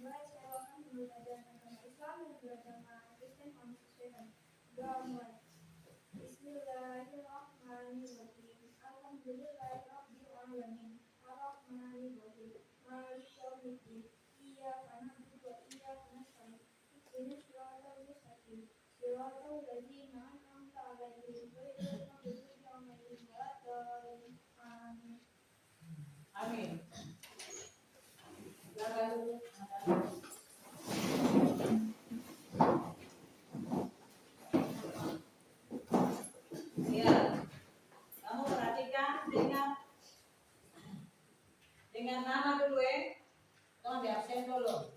Mulai saya akan belajar agama Islam dan beragama Kristen kami sesuaikan. Doa mulai. Bismillahirrahmanirrahim. Alhamdulillahirabbil alamin. Arrahmanirrahim. Maliki yaumiddin. Iyyaka na'budu wa iyyaka nasta'in. Ihdinas siratal mustaqim. Siratal ladzina an'amta 'alaihim ghairil maghdubi 'alaihim waladdallin. Amin. Amin. Ya, kamu perhatikan dengan nama dulu tolong di absen dulu.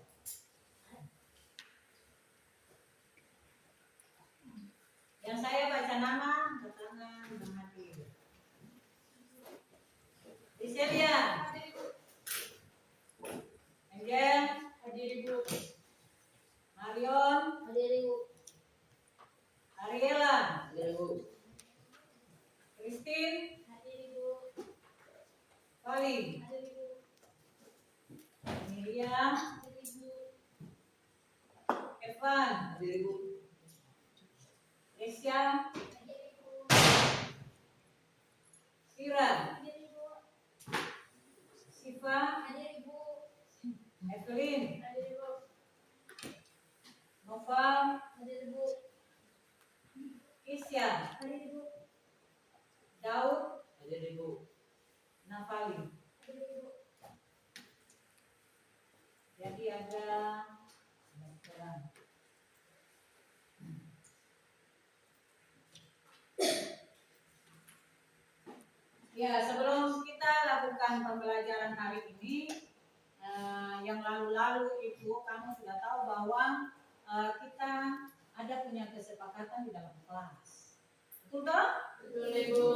Yang saya baca nama, angkat tangan, menghati. Iselia. Angel, hadir Ibu. Marion, Hadir Ibu. Ariela, Hadir Ibu. Christine, Hadir Ibu. Pali, Hadir Ibu. Miriam, Hadir Ibu. Evan, Hadir Ibu. Esya, Hadir Ibu. Sira, Hadir Ibu. Siva, Hadir Ibu. Evelyn, Hadir Ibu. Nova, Hadir Ibu. Isya, Hadir Ibu. Daud, Hadir Ibu. Nafali. Hadir Ibu. Jadi ada sekarang. Ya, sebelum kita lakukan pembelajaran hari ini, yang lalu-lalu itu kamu sudah tahu bahwa kita ada punya kesepakatan di dalam kelas. Betul toh? Betul Ibu.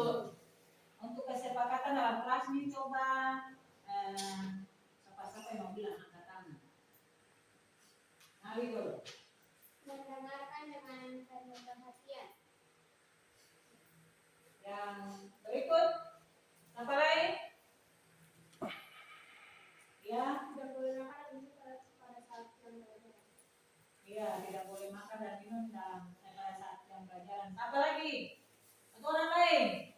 Untuk kesepakatan dalam kelas ini coba siapa-siapa yang mau bilang angkat tangan. Mari dulu. Mendengarkan dengan penuh perhatian. Yang berikut, apa lain? Ya, Tidak boleh makan dan minum pada saat jam belajar. iya, tidak boleh makan dan minum pada saat jam pelajaran. Apa lagi? Atau orang lain?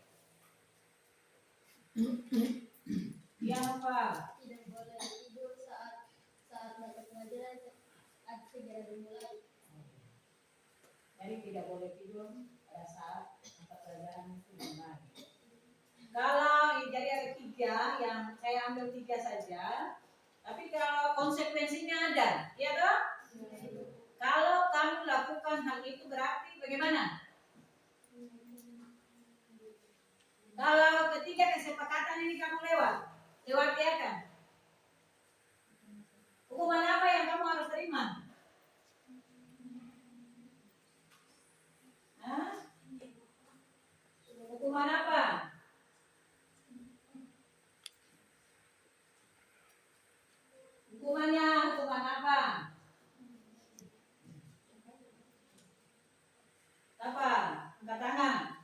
Yang apa? Tidak boleh tidur saat mata pelajaran segera dimulai. Jadi tidak boleh tidur pada saat mata pelajaran itu dimulai. Kalau jadi ada 3 yang saya ambil 3 saja, tapi kalau konsekuensinya ada, ya toh? Kalau kamu lakukan hal itu berarti bagaimana? Kalau ketiga kesepakatan ini kamu lewati akan. Hukuman apa yang kamu harus terima? Hah? Hukuman apa? Hukumannya hukuman apa? Apa? Angkat tangan.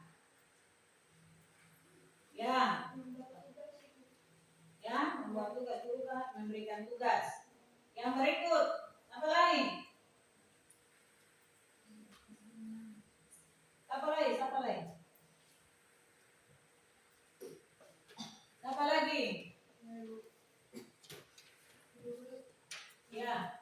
Ya. Ya, membuat tugas, memberikan tugas. Yang berikut, apa lain? Apa lagi? Siapa lagi? Apa lagi? Ya.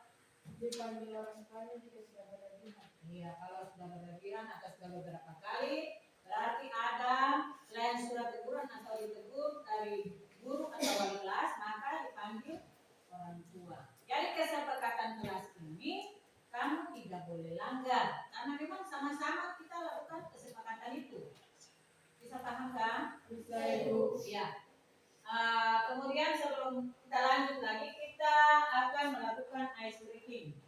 Dipanggil orang kaya jika sudah berlebihan. Iya, kalau sudah berlebihan atau sudah beberapa kali, berarti ada selain surat teguran atau ditegur dari guru atau wali kelas, maka dipanggil orang tua. Jadi kesepakatan kelas ini kamu tidak boleh langgar, karena memang sama-sama kita lakukan kesepakatan itu. Bisa paham kan? Bisa Ibu. Ya. Kemudian sebelum kita lanjut lagi, kita akan melakukan ice breaking.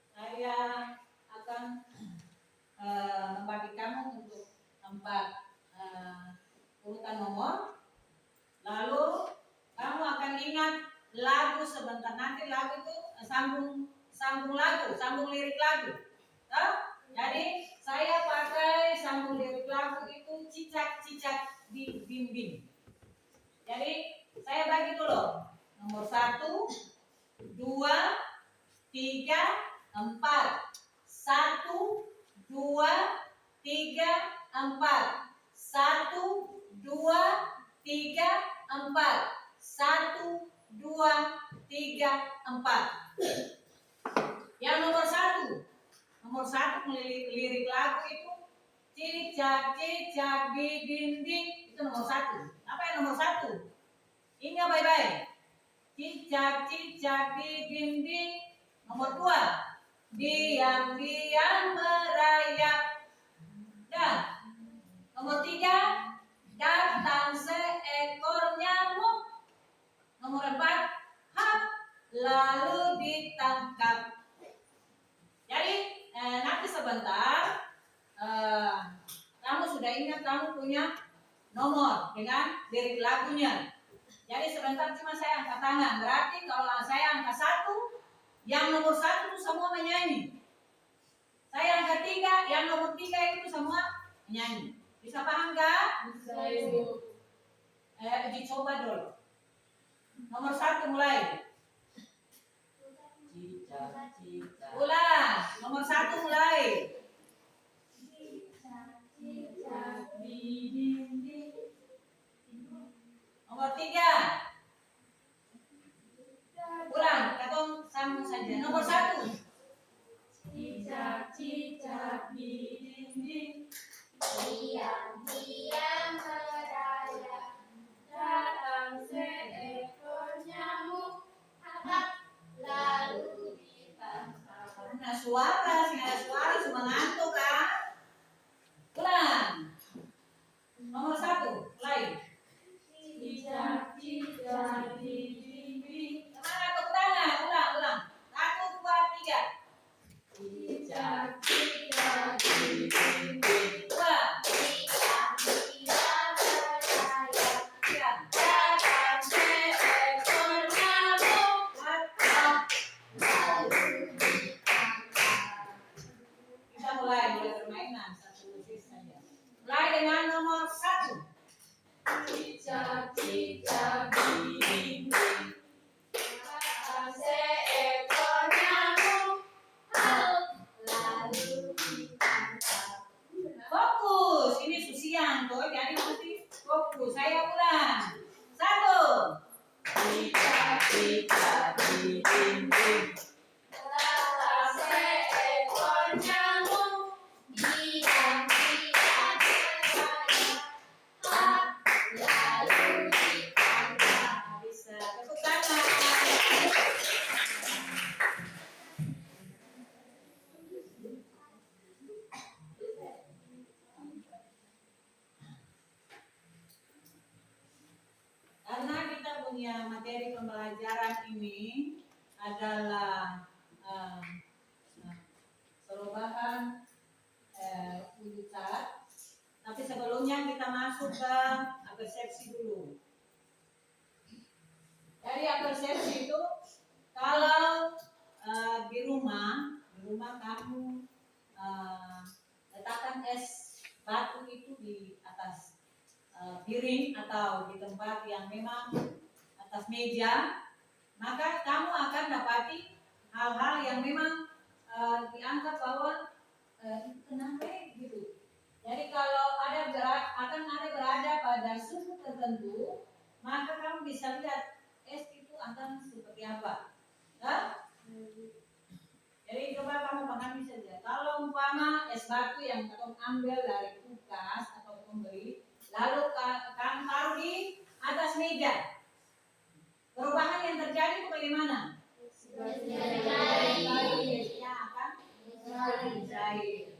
Saya akan membagi kamu untuk 4 urutan nomor. Lalu kamu akan ingat lagu sebentar, nanti lagu itu sambung lirik lagu. Jadi saya pakai sambung lirik lagu itu cicak-cicak di dinding. Jadi saya bagi dulu nomor 1, 2, 3, 4. 1, 2, 3, 4. 1, 2, 3, 4. 1, 2, 3, 4. Yang nomor 1. Nomor 1 lirik lagu itu cicak cicak di dinding, itu nomor 1. Apa yang nomor 1? Ingat baik-baik. Cicak cicak di dinding. Nomor 2, diam-diam merayap. Dan nomor 3, datang seekor nyamuk. Nomor 4, hap, lalu ditangkap. Jadi nanti sebentar kamu sudah ingat kamu punya nomor dengan lirik lagunya. Jadi sebentar cuma saya angkat tangan. Berarti kalau saya angkat 1, yang nomor 1 itu semua menyanyi. Saya angkat 3, yang nomor 3 itu semua menyanyi. Bisa paham gak? Bisa, Ibu. Dicoba dulu. Nomor 1 mulai. Cicak, cicak. Ulang. Nomor 1 mulai. Cicak Cicak cicak di dinding. Nomor 3. Ulang. Katong sambung saja. Nomor 1. Cicak, cicak di dinding. diam-diam merayap. Datang seekor nyamuk. Hap, lalu ditangkap. Nah, suara, sing ada suara cuma ngantuk kan? Ulang. Nomor 1, mulai. Cicak, cicak di dinding. Kemana tepuk tangan? Ulang, ulang. 1, 2, 3. Cicak, cicak di dinding. 2, Diam-diam merayap. 3. Datang seekor nyamuk. 4. Lalu ditangkap. Kita mulai permainan satu musik saja. Mulai dengan nomor 1. Cicak, cicak di dinding. Datang seekor nyamuk. Lalu ditangkap. Fokus. Ini Susianto, jadi mesti fokus. Saya ulang. 1. Cicak, cicak di dinding. Datang seekor nyamuk. Diam-diam merayap. Hap, lalu ditangkap. Bisa. Tepuk tangan. Karena kita punya materi pembelajaran ini adalah perubahan urutan. Tapi sebelumnya kita masuk ke persepsi dulu. Jadi persepsi itu kalau di rumah kamu letakkan es batu itu di atas piring atau di tempat yang memang atas meja, maka kamu akan dapati hal-hal yang memang dianggap bahwa kenapa gitu. Jadi kalau akan ada berada pada suhu tertentu, maka kamu bisa lihat es itu akan seperti apa. Ya? Jadi coba kamu pahami saja. Kalau umpama es batu yang kamu ambil dari kulkas atau pembeli, lalu kamu taruh di atas meja, perubahan yang terjadi itu bagaimana? Esnya akan cair.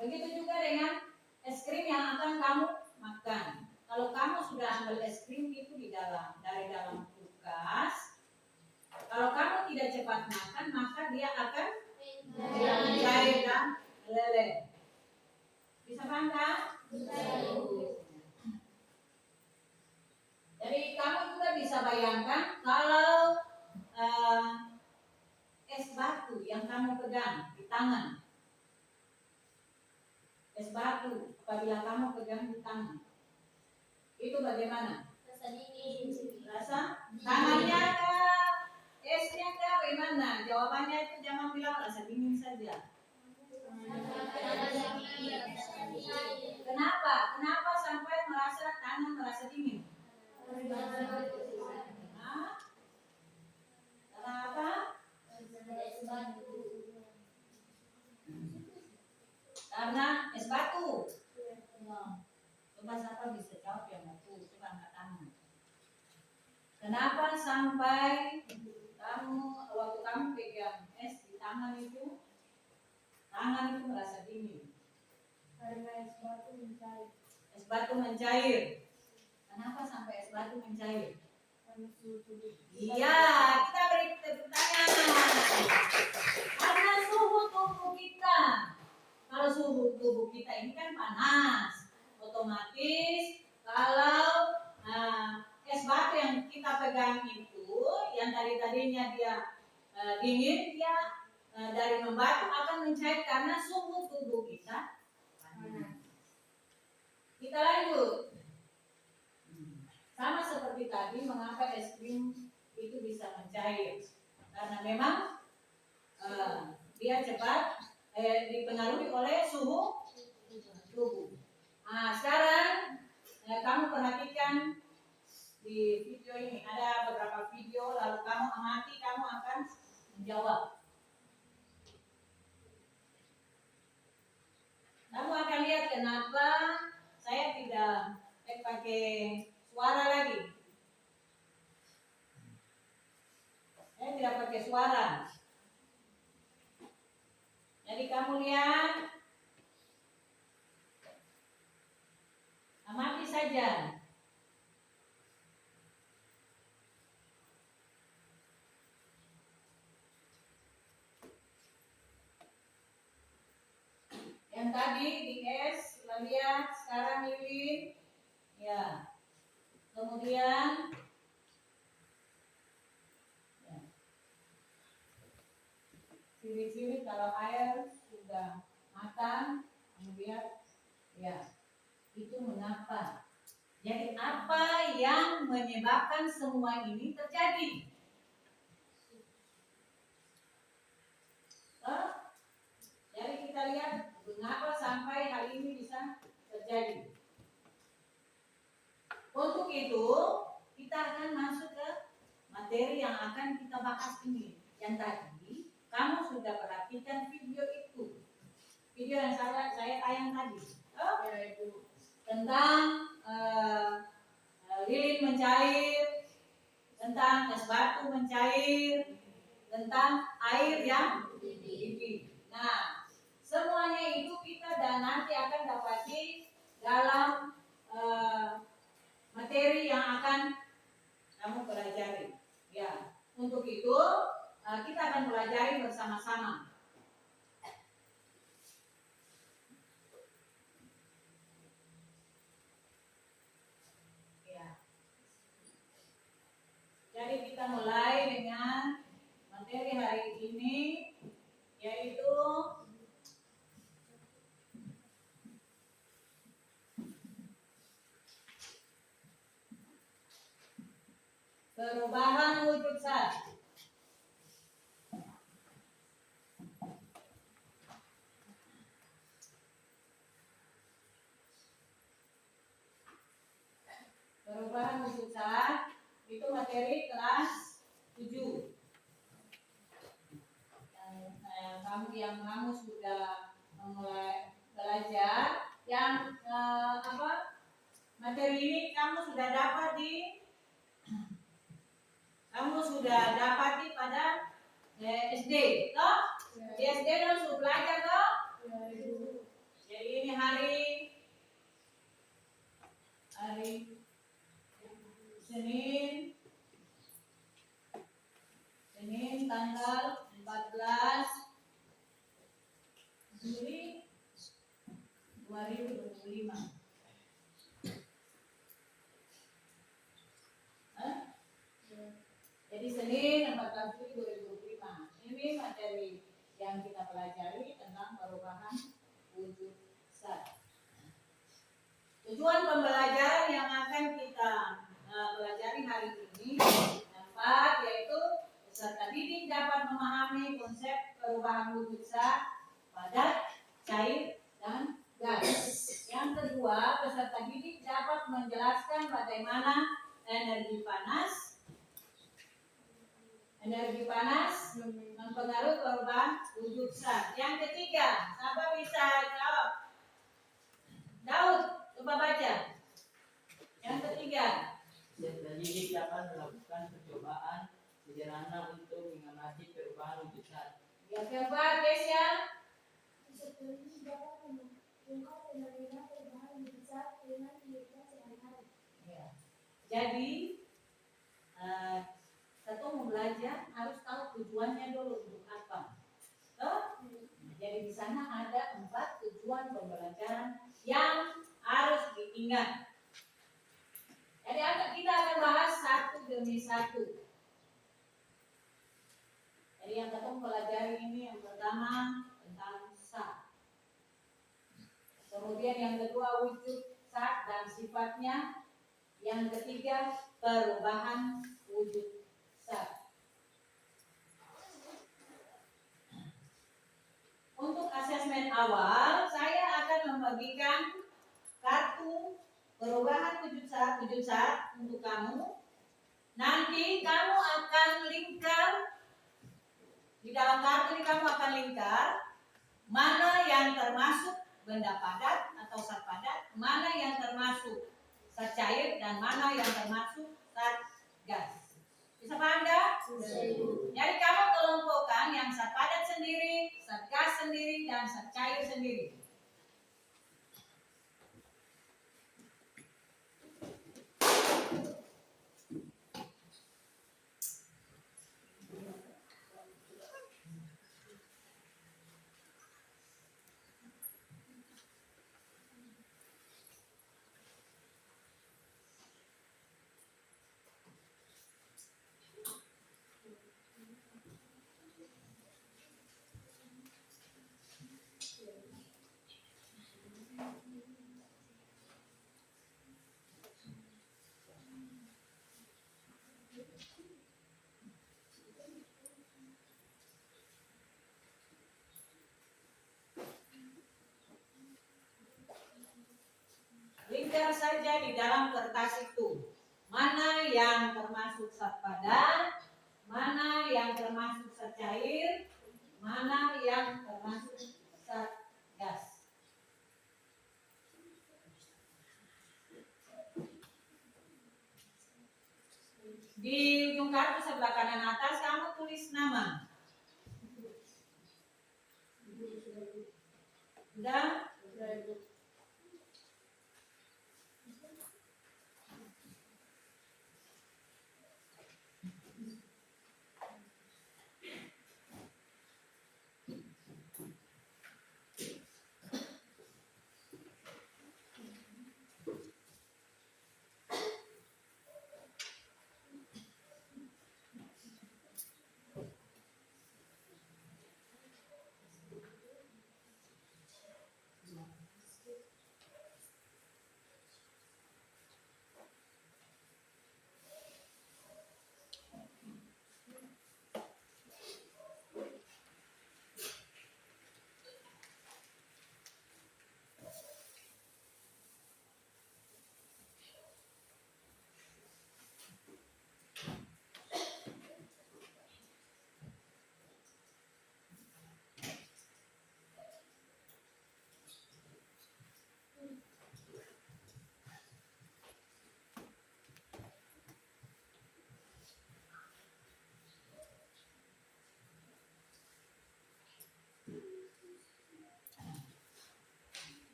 Begitu juga dengan es krim yang akan kamu makan. Kalau kamu sudah ambil es krim itu dari dalam kulkas, kalau kamu tidak cepat makan, maka dia akan cair dan meleleh. Bisa paham kan? Jadi kamu juga bisa bayangkan kalau es batu yang kamu pegang di tangan. Es batu apabila kamu pegang di tangan, itu bagaimana? Rasa dingin. Rasa tangannya kah? Esnya kah? bagaimana? Jawabannya itu jangan bilang rasa dingin saja. Kenapa? Kenapa sampai merasa tangan merasa dingin? Hah? Kenapa? Karena es batu. Coba siapa bisa jawab yang batu? Coba angkat tangan. Kenapa sampai kamu waktu kamu pegang es di tangan itu merasa dingin? Karena es batu mencair. Es batu mencair. Kenapa sampai es batu mencair? Karena suhu tubuh. Iya, kita beri tepuk tangan. Karena suhu tubuh kita. Kalau suhu tubuh kita ini kan panas, otomatis kalau es batu yang kita pegang itu, yang tadinya dia dingin, dia dari membatu akan mencair karena suhu tubuh kita panas. Kita lanjut. Sama seperti tadi, mengapa es krim itu bisa mencair? Karena memang dia cepat dipengaruhi oleh suhu tubuh. Nah, sekarang kamu perhatikan di video ini ada beberapa video, lalu kamu amati, kamu akan menjawab. Kamu akan lihat kenapa saya tidak pakai suara lagi. Saya tidak pakai suara. Jadi kamu lihat, amati saja. Yang tadi di es, kita lihat sekarang lilin, ya. Kemudian, ya. Ciri-ciri kalau air sudah matang, kemudian, ya, itu mengapa? Jadi apa yang menyebabkan semua ini terjadi? Jadi kita lihat mengapa sampai hal ini bisa terjadi. Untuk itu kita akan masuk ke materi yang akan kita bahas ini. Yang tadi kamu sudah perhatikan video itu, video yang saya tayang tadi, yaitu tentang lilin mencair, tentang es batu mencair, tentang air yang dingin. Nah, semuanya itu kita dan nanti akan dapati dalam materi yang akan kamu pelajari. Ya, untuk itu kita akan pelajari bersama-sama. Ya. Jadi kita mulai dengan materi hari ini, yaitu perubahan wujud zat. Perubahan wujud zat itu materi kelas 7. Kamu sudah mulai belajar yang materi ini kamu sudah dapati pada SD, toh? Di SD langsung belajar, toh? Jadi ini hari Senin tanggal 14 Juli 2025. Jadi Senin 14 Juli 2025. Ini materi yang kita pelajari tentang perubahan wujud zat. Tujuan pembelajaran yang akan kita pelajari hari ini yang 4, yaitu peserta didik dapat memahami konsep perubahan wujud zat, padat, cair, dan gas. Yang kedua, peserta didik dapat menjelaskan bagaimana energi panas mempengaruhi perubahan wujud zat. Yang ketiga, siapa bisa jawab? Daud, coba baca. Yang ketiga, peserta didik dapat melakukan percobaan sederhana untuk mengamati perubahan wujud zat. yang keempat, Kesia. Peserta didik dapat mengungkap fenomena perubahan wujud zat dengan kehidupan sehari-hari. Ya. Jadi, satu mau belajar harus tahu tujuannya dulu untuk apa. Toh? Jadi di sana ada 4 tujuan pembelajaran yang harus diingat. Jadi kita akan bahas satu demi satu. Jadi yang kita pelajari ini yang pertama tentang zat. Kemudian yang kedua wujud zat dan sifatnya. Yang ketiga perubahan wujud zat. Untuk asesmen awal, saya akan membagikan kartu perubahan wujud zat untuk kamu. Nanti kamu akan lingkar di dalam kartu ini, kamu akan lingkar mana yang termasuk benda padat atau zat padat, mana yang termasuk zat cair, dan mana yang termasuk zat gas. Bisa paham enggak? Jadi kamu kelompokkan yang zat padat sendiri, zat gas sendiri, dan zat cair sendiri. Lingkar saja di dalam kertas itu mana yang termasuk zat padat, mana yang termasuk zat cair, mana yang termasuk zat gas. Di ujung kartu sebelah kanan atas kamu tulis nama. Sudah?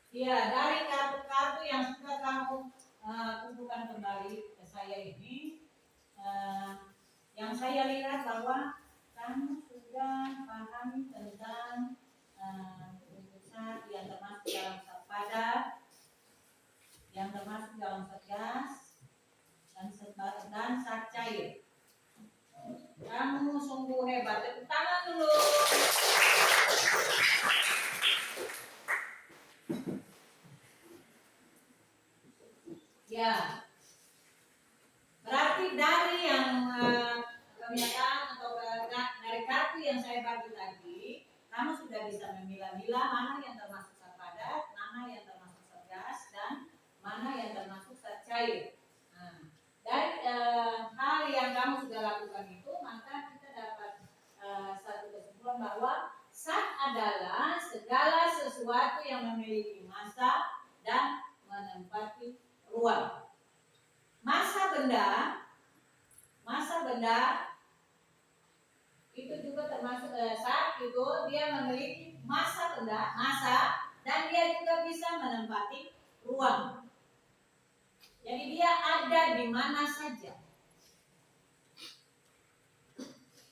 Ya, dari kartu-kartu yang sudah kamu kumpulkan kembali ke saya ini, yang saya lihat bahwa kamu sudah pahami tentang zat yang termasuk dalam zat padat, yang termasuk dalam zat gas, dan zat cair. Kamu sungguh hebat. Tepuk tangan dulu. Ya, berarti dari yang yang saya bagi tadi, kamu sudah bisa memilah-milah mana yang termasuk zat padat, mana yang termasuk zat gas, dan mana yang termasuk zat cair. Nah, dari hal yang kamu sudah lakukan itu, maka kita dapat satu kesimpulan bahwa zat adalah segala sesuatu yang memiliki massa dan menempati ruang. Massa benda itu juga termasuk zat itu dia memiliki massa dan dia juga bisa menempati ruang. Jadi dia ada di mana saja.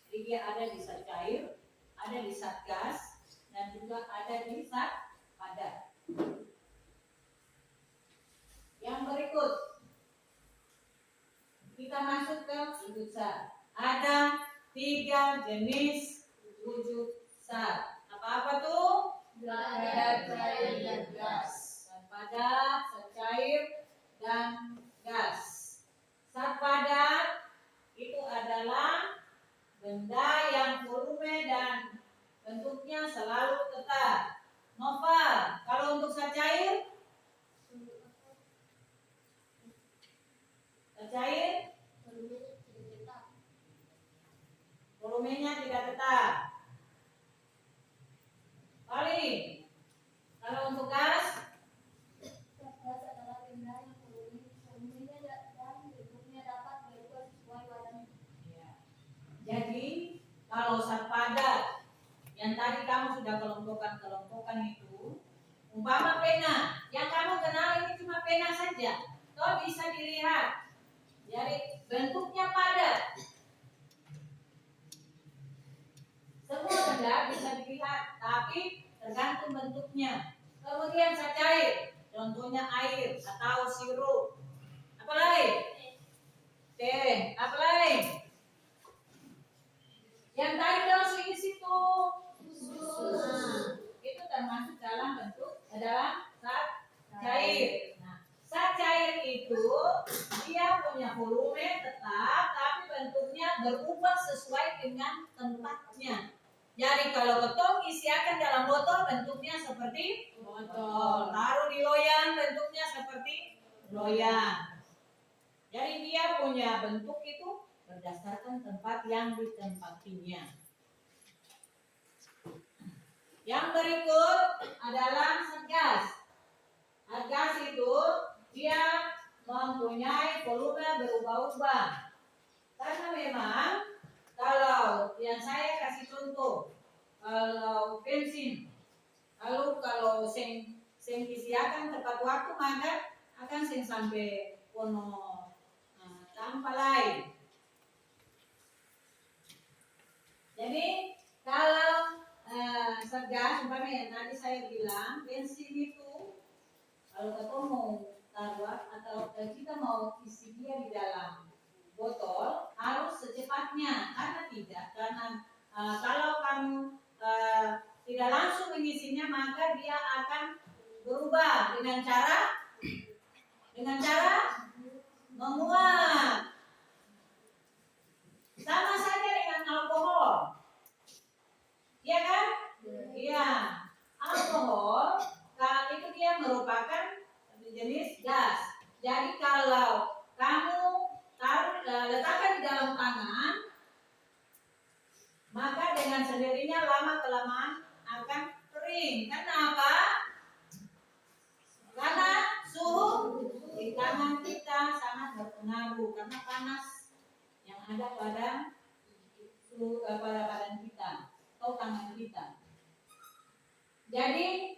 Jadi dia ada di zat cair, ada di zat gas, dan juga ada di zat padat. Yang berikut kita masuk ke wujud zat. Ada 3 jenis wujud zat. Apa-apa tuh? Padat, cair, dan gas. Zat padat, zat cair, dan gas. Zat padat itu adalah benda yang volume dan bentuknya selalu tetap. Nova, kalau untuk zat cair? Zat cair? Volumenya tidak tetap. Paling. Kalau untuk gas? Zat gas adalah benda yang volumenya dan bentuknya dapat berubah sesuai wadahnya. Ya. Jadi kalau zat padat yang tadi kamu sudah kelompokkan itu, umpama pena, yang kamu kenal ini cuma pena saja, toh bisa dilihat. Jadi bentuknya padat. Semua benda bisa dilihat, tapi tergantung bentuknya. Kemudian zat cair, contohnya air atau sirup. Apa lagi? Teh. Apa lagi? Yang tadi langsung di situ. Itu termasuk dalam bentuk adalah zat cair. Nah, zat cair itu dia punya volume tetap, tapi bentuknya berubah sesuai dengan tempatnya. Jadi kalau ketong isiakan dalam botol bentuknya seperti botol, taruh di loyang bentuknya seperti loyang. Jadi dia punya bentuk itu berdasarkan tempat yang ditempatinya. Yang berikut adalah zat gas. Zat gas itu dia mempunyai volume berubah-ubah. Karena memang kalau yang saya kasih contoh, kalau bensin, lalu kalau seng isiakan tepat waktu maka akan seng sampai pono tanpa lain. Jadi kalau zat gas, umpamanya yang tadi saya bilang bensin itu kalau kita mau taruh atau kita mau isi dia di dalam botol harus secepatnya, karena kalau kamu tidak langsung mengisinya maka dia akan berubah dengan cara menguap. Sama saja dengan alkohol, iya kan? Iya, alkohol itu dia merupakan jenis gas. Jadi kalau kamu letakkan di dalam tangan, maka dengan sendirinya lama-kelamaan akan kering. Kenapa? Karena suhu di tangan kita sangat berpengaruh karena panas yang ada pada badan kita atau tangan kita. Jadi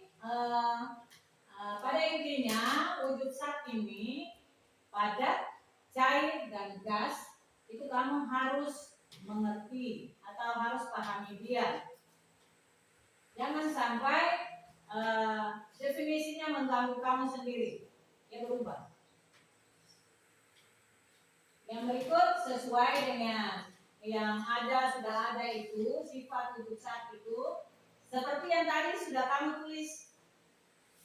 pada intinya wujud zat ini padat, cair, dan gas itu kamu harus mengerti atau harus pahami dia. Jangan sampai definisinya mengganggu kamu sendiri, dia berubah. Yang berikut sesuai dengan yang sudah ada itu sifat wujud zat itu seperti yang tadi sudah kamu tulis.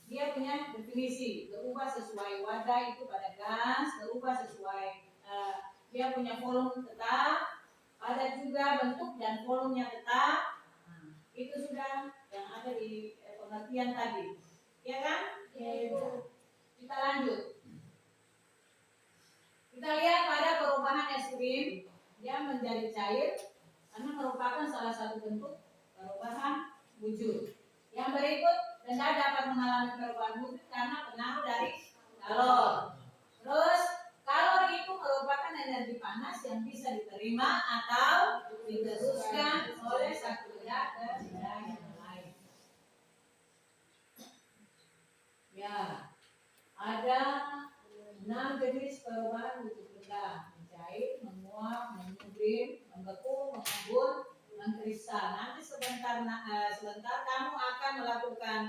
Dia punya definisi, berubah sesuai wadah itu pada gas, berubah sesuai dia punya volume tetap. Ada juga bentuk dan volumenya tetap. Nah, itu sudah yang ada di pengertian tadi. Ya kan? Ya, Ibu. Kita lanjut. Kita lihat pada perubahan es krim, dia menjadi cair karena merupakan salah satu bentuk perubahan wujud. Yang berikut, benda dapat mengalami perubahan wujud karena pengaruh dari kalor. Terus, kalor itu merupakan energi panas yang bisa diterima atau diteruskan oleh satu benda ke benda yang lain. Ya, ada 6 jenis perubahan wujud benda: mencair, menguap, menyublim, membeku, mengembun, mengkristal. Nanti sebentar kamu akan melakukan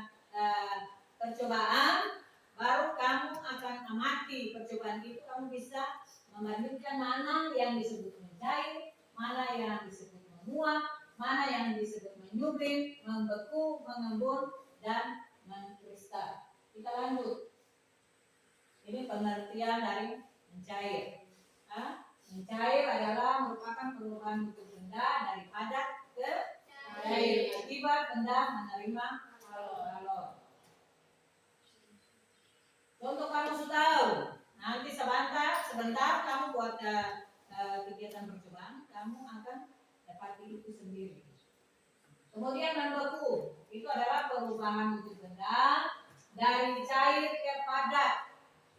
percobaan, baru kamu akan amati percobaan itu. Kamu bisa membandingkan mana yang disebut mencair, mana yang disebut menguap, mana yang disebut menyublim, membeku, mengembun, dan mengkristal. Kita lanjut. Ini pengertian dari mencair. Mencair adalah merupakan perubahan wujud benda dari padat ke cair akibat benda menerima kalor. Contoh kamu sudah tahu. Nanti sebentar kamu buat kegiatan percobaan, kamu akan dapati itu sendiri. Kemudian membeku, itu adalah perubahan wujud benda dari cair ke padat.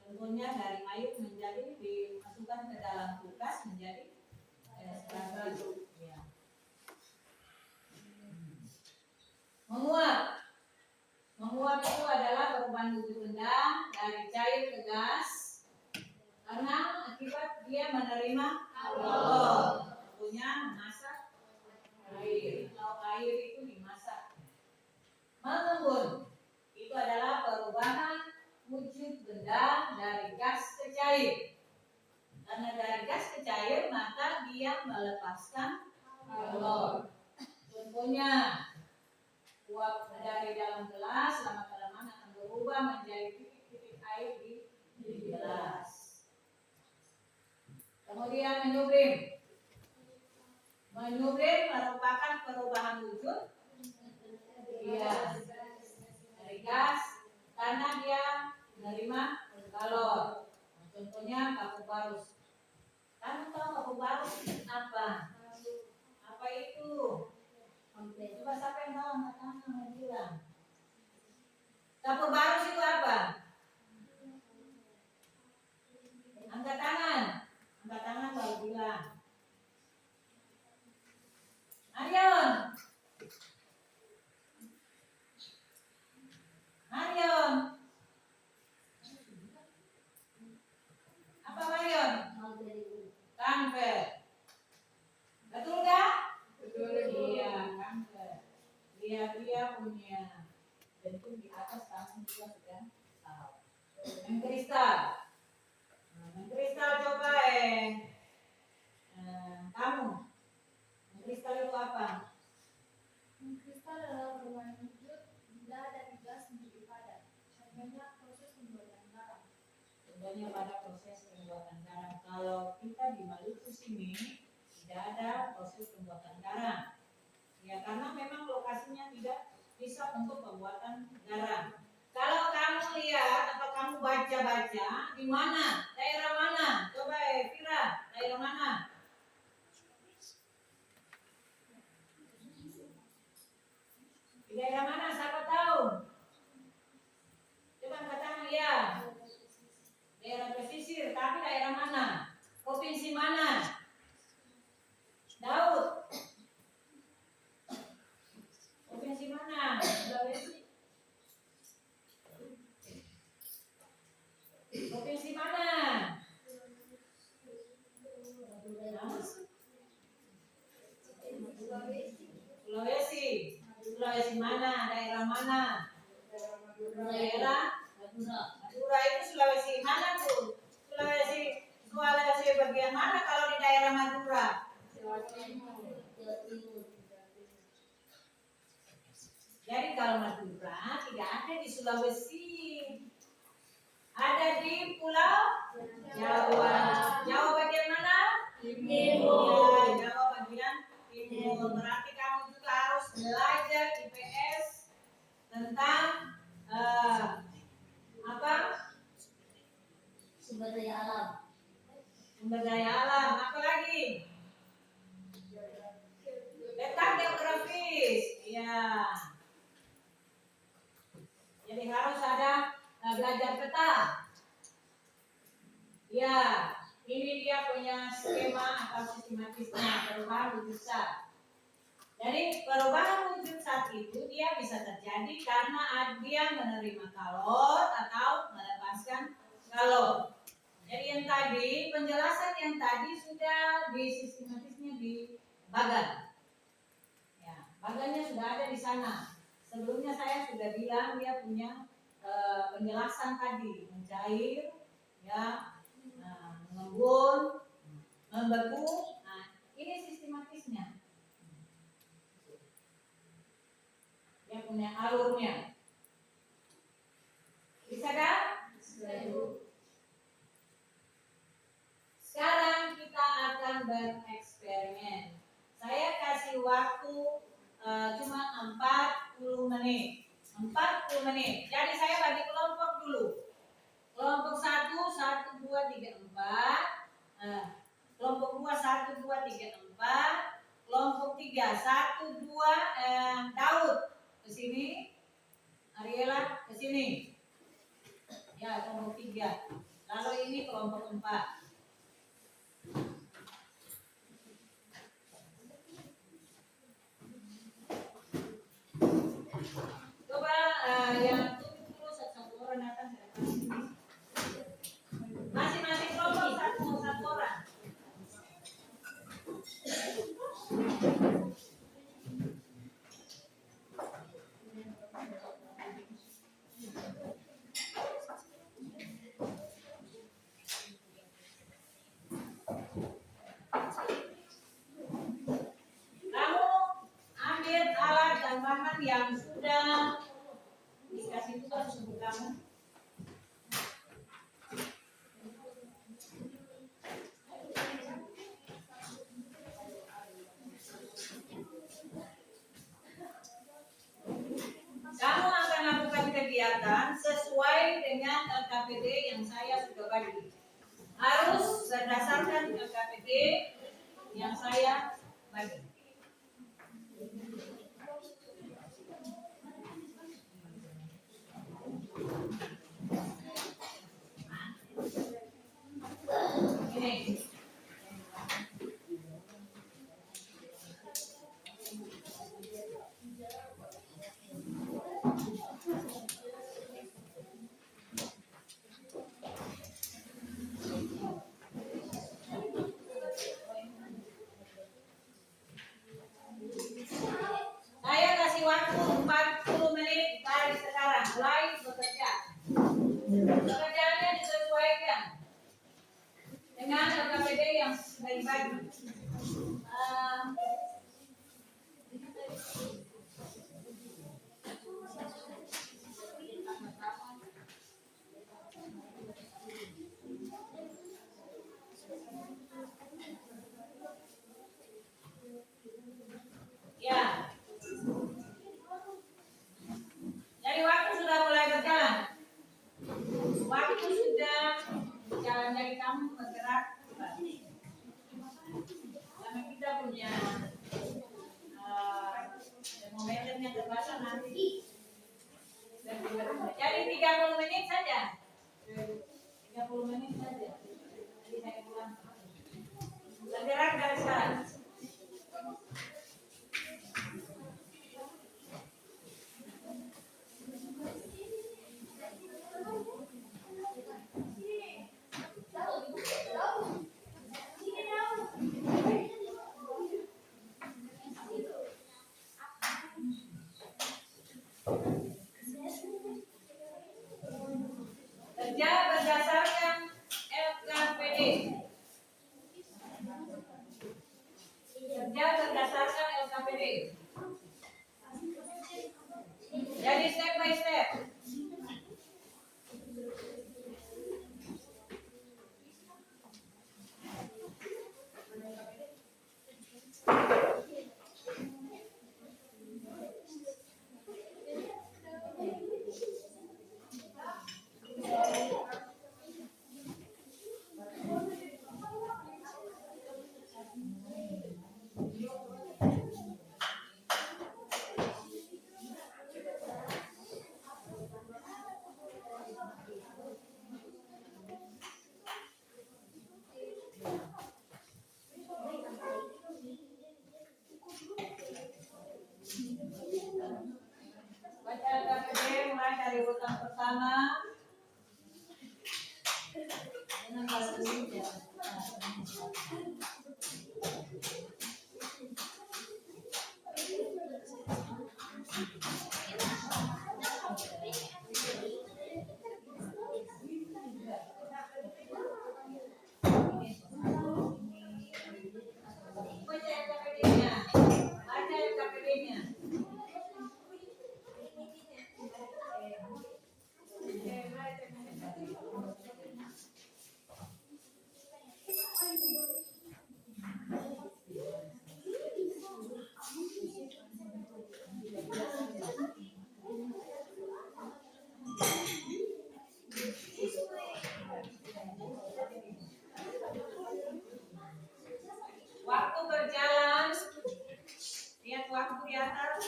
Contohnya dari air menjadi dimasukkan ke dalam kulkas menjadi es. Ya. Menguap itu adalah perubahan wujud benda dari cair ke gas karena akibat dia menerima kalor. Contohnya memasak air. Kalau air itu dimasak. Mengembun itu adalah perubahan wujud benda dari gas ke cair. Karena dari gas ke cair, maka dia melepaskan kalor. Contohnya, uap dari dalam gelas lama-kelamaan akan berubah menjadi titik-titik air di gelas. Kemudian menyublim. Menyublim merupakan perubahan wujud dari gas karena dia menerima kalor. Contohnya paku barus. Kamu tahu paku barus apa? Apa itu? Coba siapa yang tahu? Angkat tangan mau bilang. Paku barus itu apa? Angkat tangan. Angkat tangan baru bilang. Marion. Marion. Apa Marion? Kanker. Betul nggak? Betul. Iya, kanker. Dia punya bentuk di atas, kamu juga sudah tahu. Mengkristal. Mengkristal coba kamu. Mengkristal itu apa? Mengkristal adalah perubahan wujud benda dari gas menjadi padat. Contohnya proses pembuatan garam. Contohnya pada proses pembuatan garam. Kalau kita di Maluku sini tidak ada proses pembuatan garam. Ya karena memang lokasinya tidak bisa untuk pembuatan garam. Kalau kamu lihat atau kamu baca-baca di mana? Daerah mana? Coba Vira, daerah mana? Di daerah mana? Siapa tahu? Coba katakan ya. Daerah pesisir, tapi daerah mana? Provinsi mana? Daud. Provinsi mana? Sulawesi. Provinsi mana? Sulawesi. Sulawesi mana? Daerah mana? Daerah Madura itu Sulawesi mana tuh? Sulawesi bagian mana kalau di daerah Madura? Jadi kalau Madura tidak ada di Sulawesi, ada di Pulau Jawa. Jawa bagian mana? Timur. Ya, Jawa bagian Betul. Berarti kamu juga harus belajar IPS tentang apa? Sumber daya alam. Sumber daya alam. Apa lagi? Letak geografis. Ya. Jadi harus ada belajar peta. Ya. Ini dia punya skema atau sistematisnya perubahan wujud zat. Jadi perubahan wujud zat itu dia bisa terjadi karena dia menerima kalor atau melepaskan kalor. Jadi yang tadi penjelasan yang tadi sudah di sistematisnya di bagan. Ya, bagannya sudah ada di sana. Sebelumnya saya sudah bilang dia punya penjelasan tadi mencair, ya. Mengembun, membeku, nah ini sistematisnya. Dia punya alurnya. Bisa kan? Sekarang kita akan bereksperimen. Saya kasih waktu cuma 40 menit. 40 menit. Jadi saya bagi kelompok dulu. Kelompok 1, 1, 2, 3, 4. Kelompok 2, 1, 2, 3, 4. Kelompok 3, 1, 2, Daud ke sini. Ariela ke sini. Ya, kelompok 3. Lalu ini kelompok 4. Coba yang tutup dulu satu orang datang ke depan sini. Masing-masing kelompok satu orang. Kamu ambil alat dan bahan yang sudah dikasih tugas untuk kamu. Kamu akan lakukan kegiatan sesuai dengan LKPD yang saya sudah bagi. Harus berdasarkan LKPD yang saya bagi. Ini. Saya kasih waktu 40 menit dari sekarang mulai bekerja. Pekerjaannya disesuaikan dengan LKPD yang sudah dibagi. Ya. Jadi waktu sudah mulai berjalan. Waktu sudah jalan dari kamu bergerak. Karena kita punya termometernya terpasang nanti. Jadi 30 menit saja. 30 menit saja. Jadi saya pulang. Bergerak dari sekarang. Kerja berdasarkan LKPD. Kerja berdasarkan LKPD. Jadi step by step. bersama-sama. Dengan bahasa Indonesia. Baca yang KPD-nya. Baca yang KPD-nya. Waktu berjalan, lihat waktu di atas.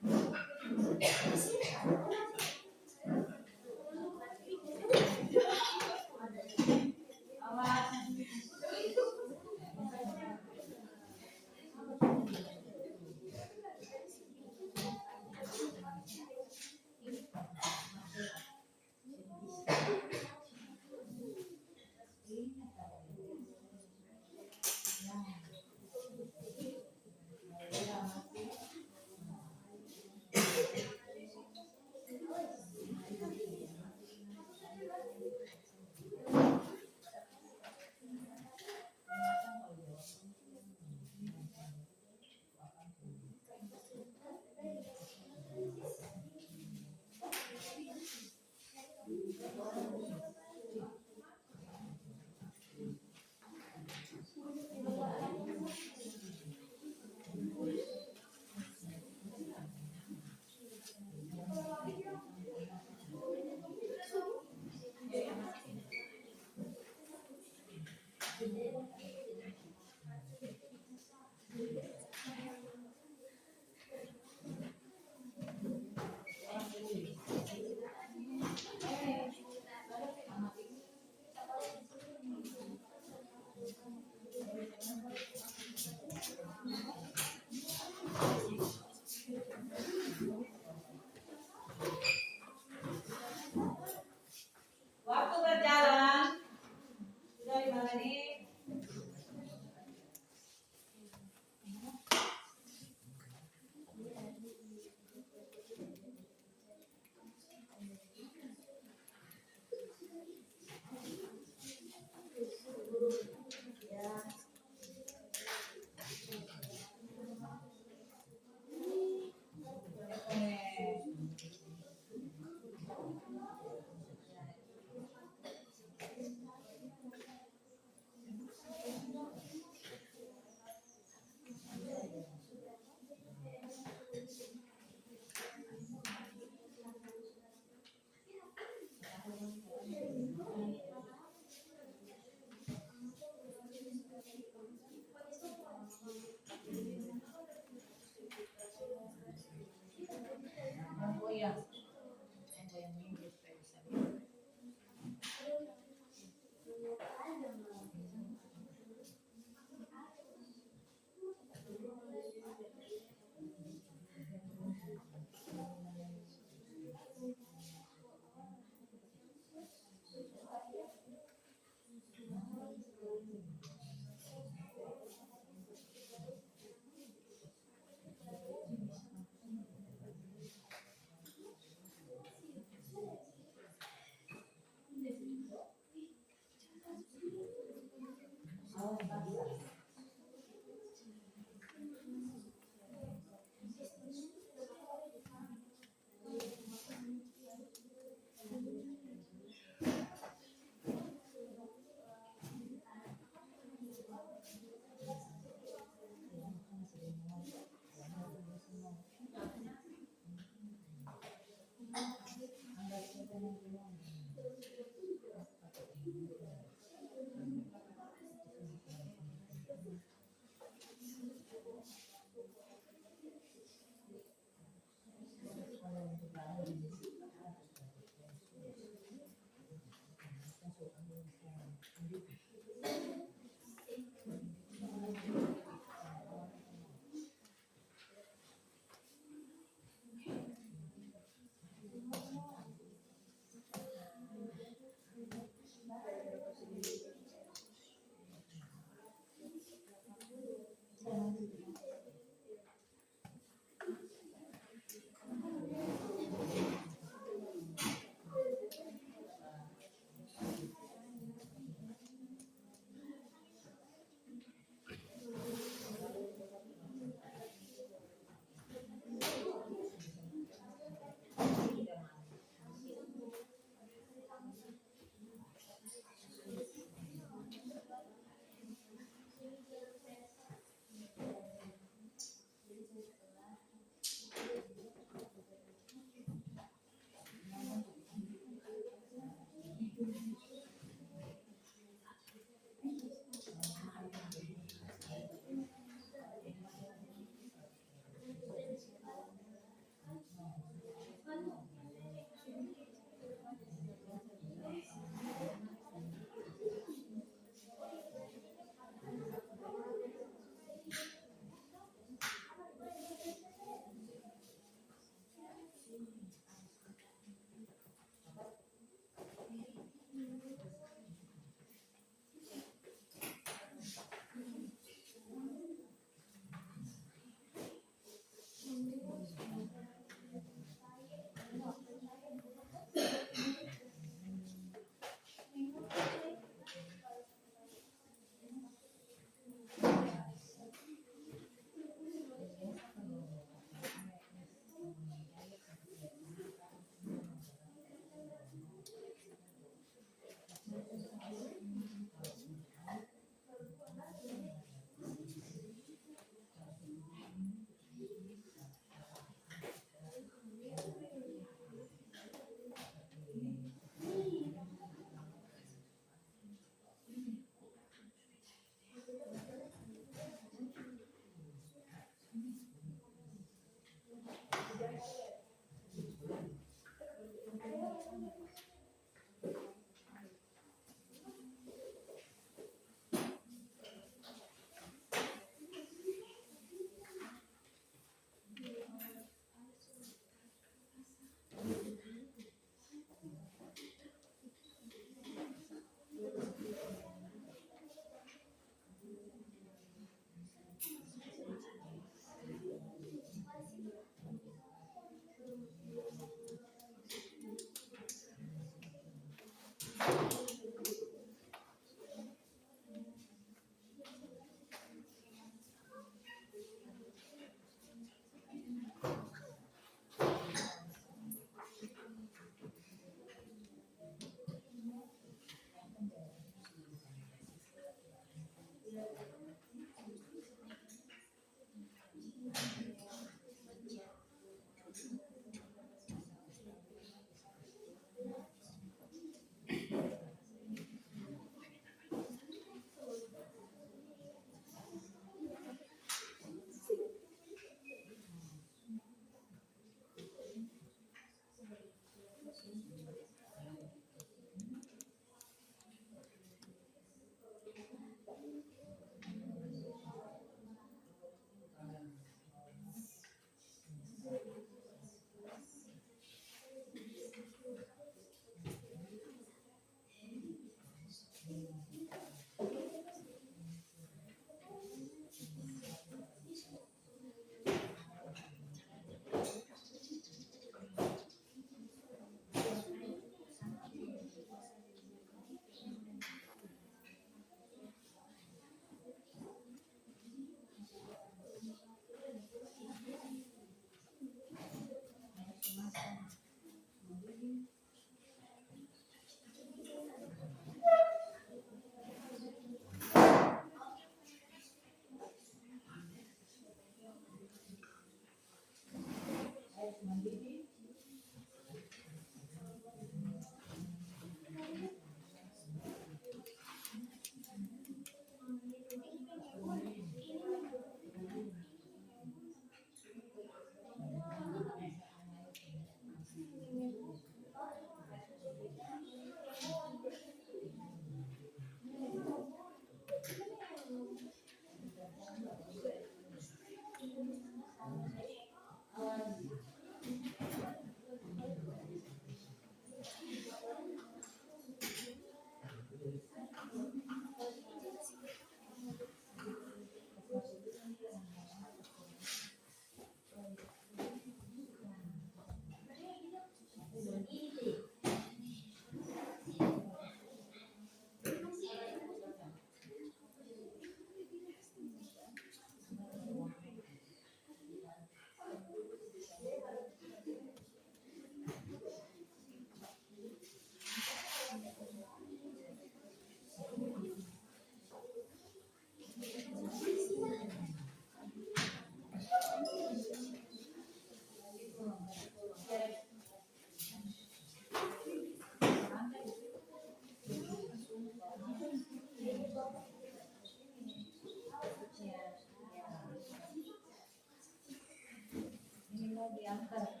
mau diangkat.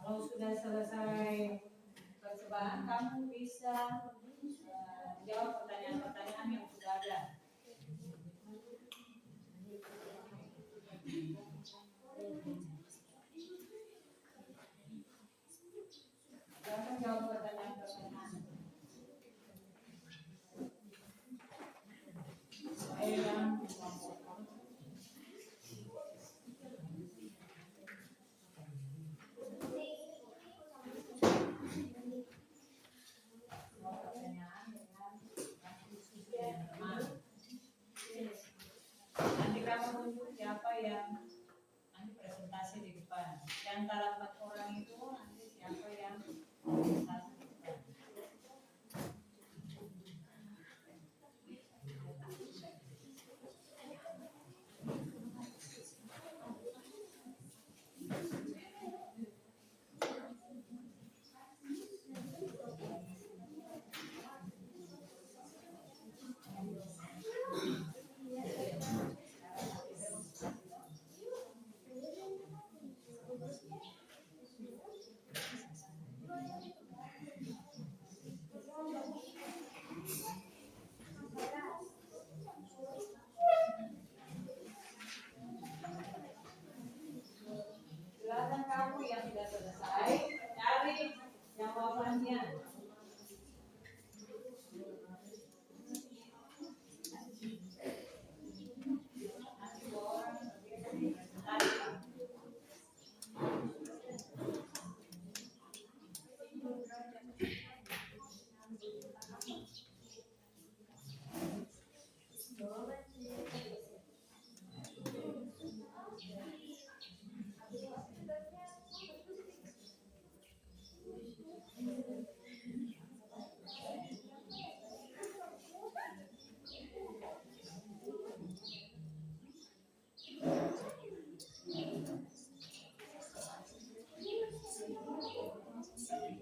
Kalau sudah selesai percobaan, kamu bisa jawab pertanyaan-pertanyaan yang sudah ada. Silakan jawab pertanyaan-pertanyaan. Saya yang nanti kamu tunjuk siapa yang nanti presentasi di depan. Di antara 4 orang itu nanti siapa yang presentasi di depan. Silakan kamu yang sudah selesai cari jawabannya. Nanti 2 orang presentasi.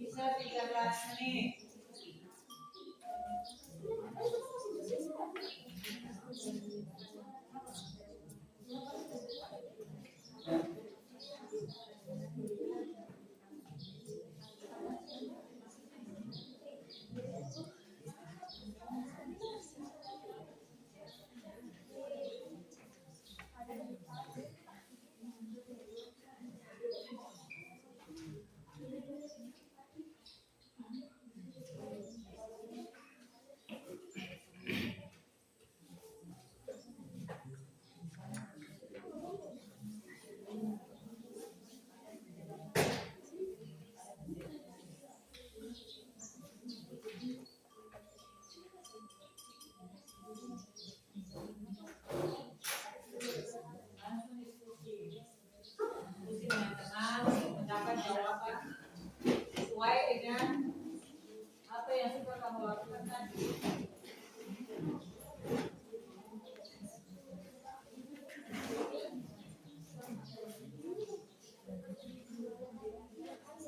Bisa 13 menit. Langsung diskusi. Diskusi dengan teman, mendapat jawaban sesuai dengan apa yang sudah kamu lakukan tadi.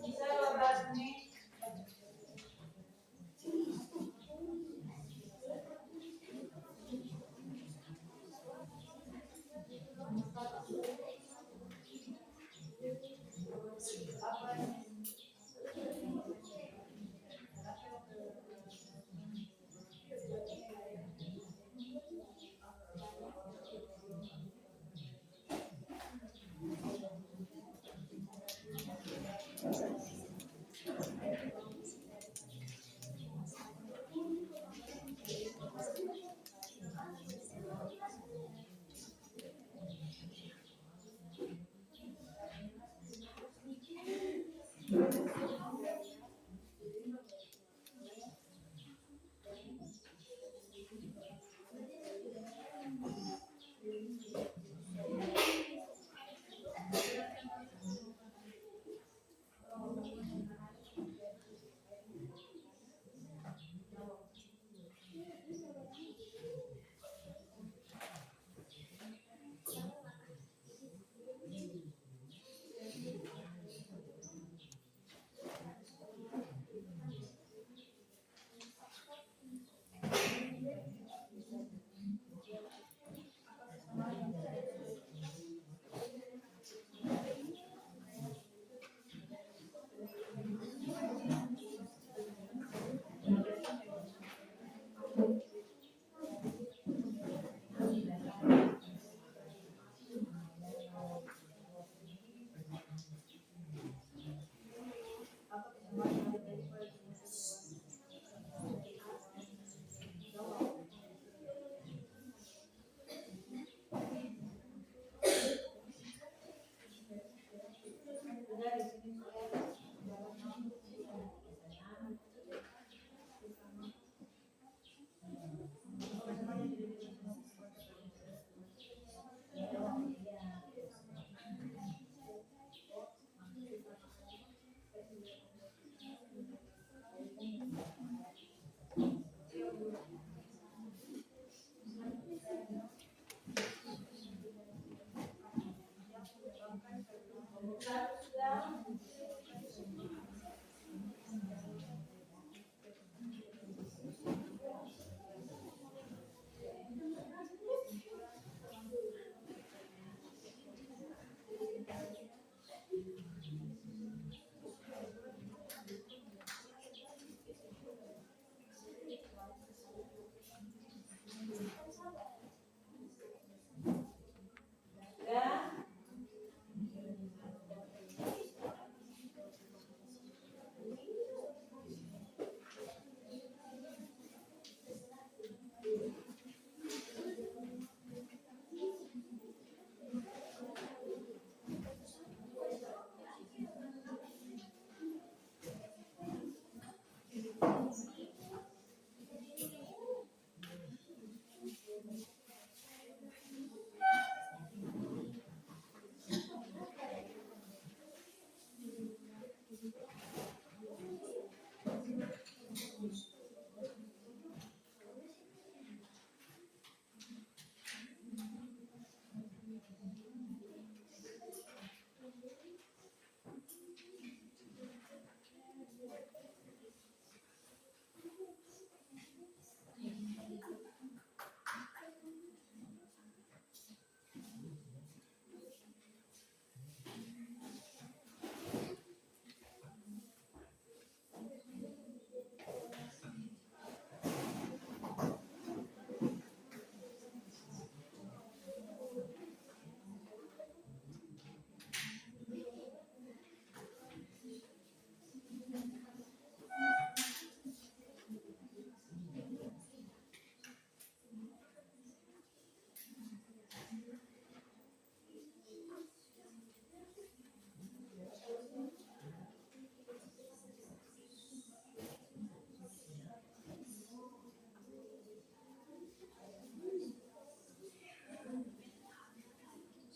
Bisa 12 menit.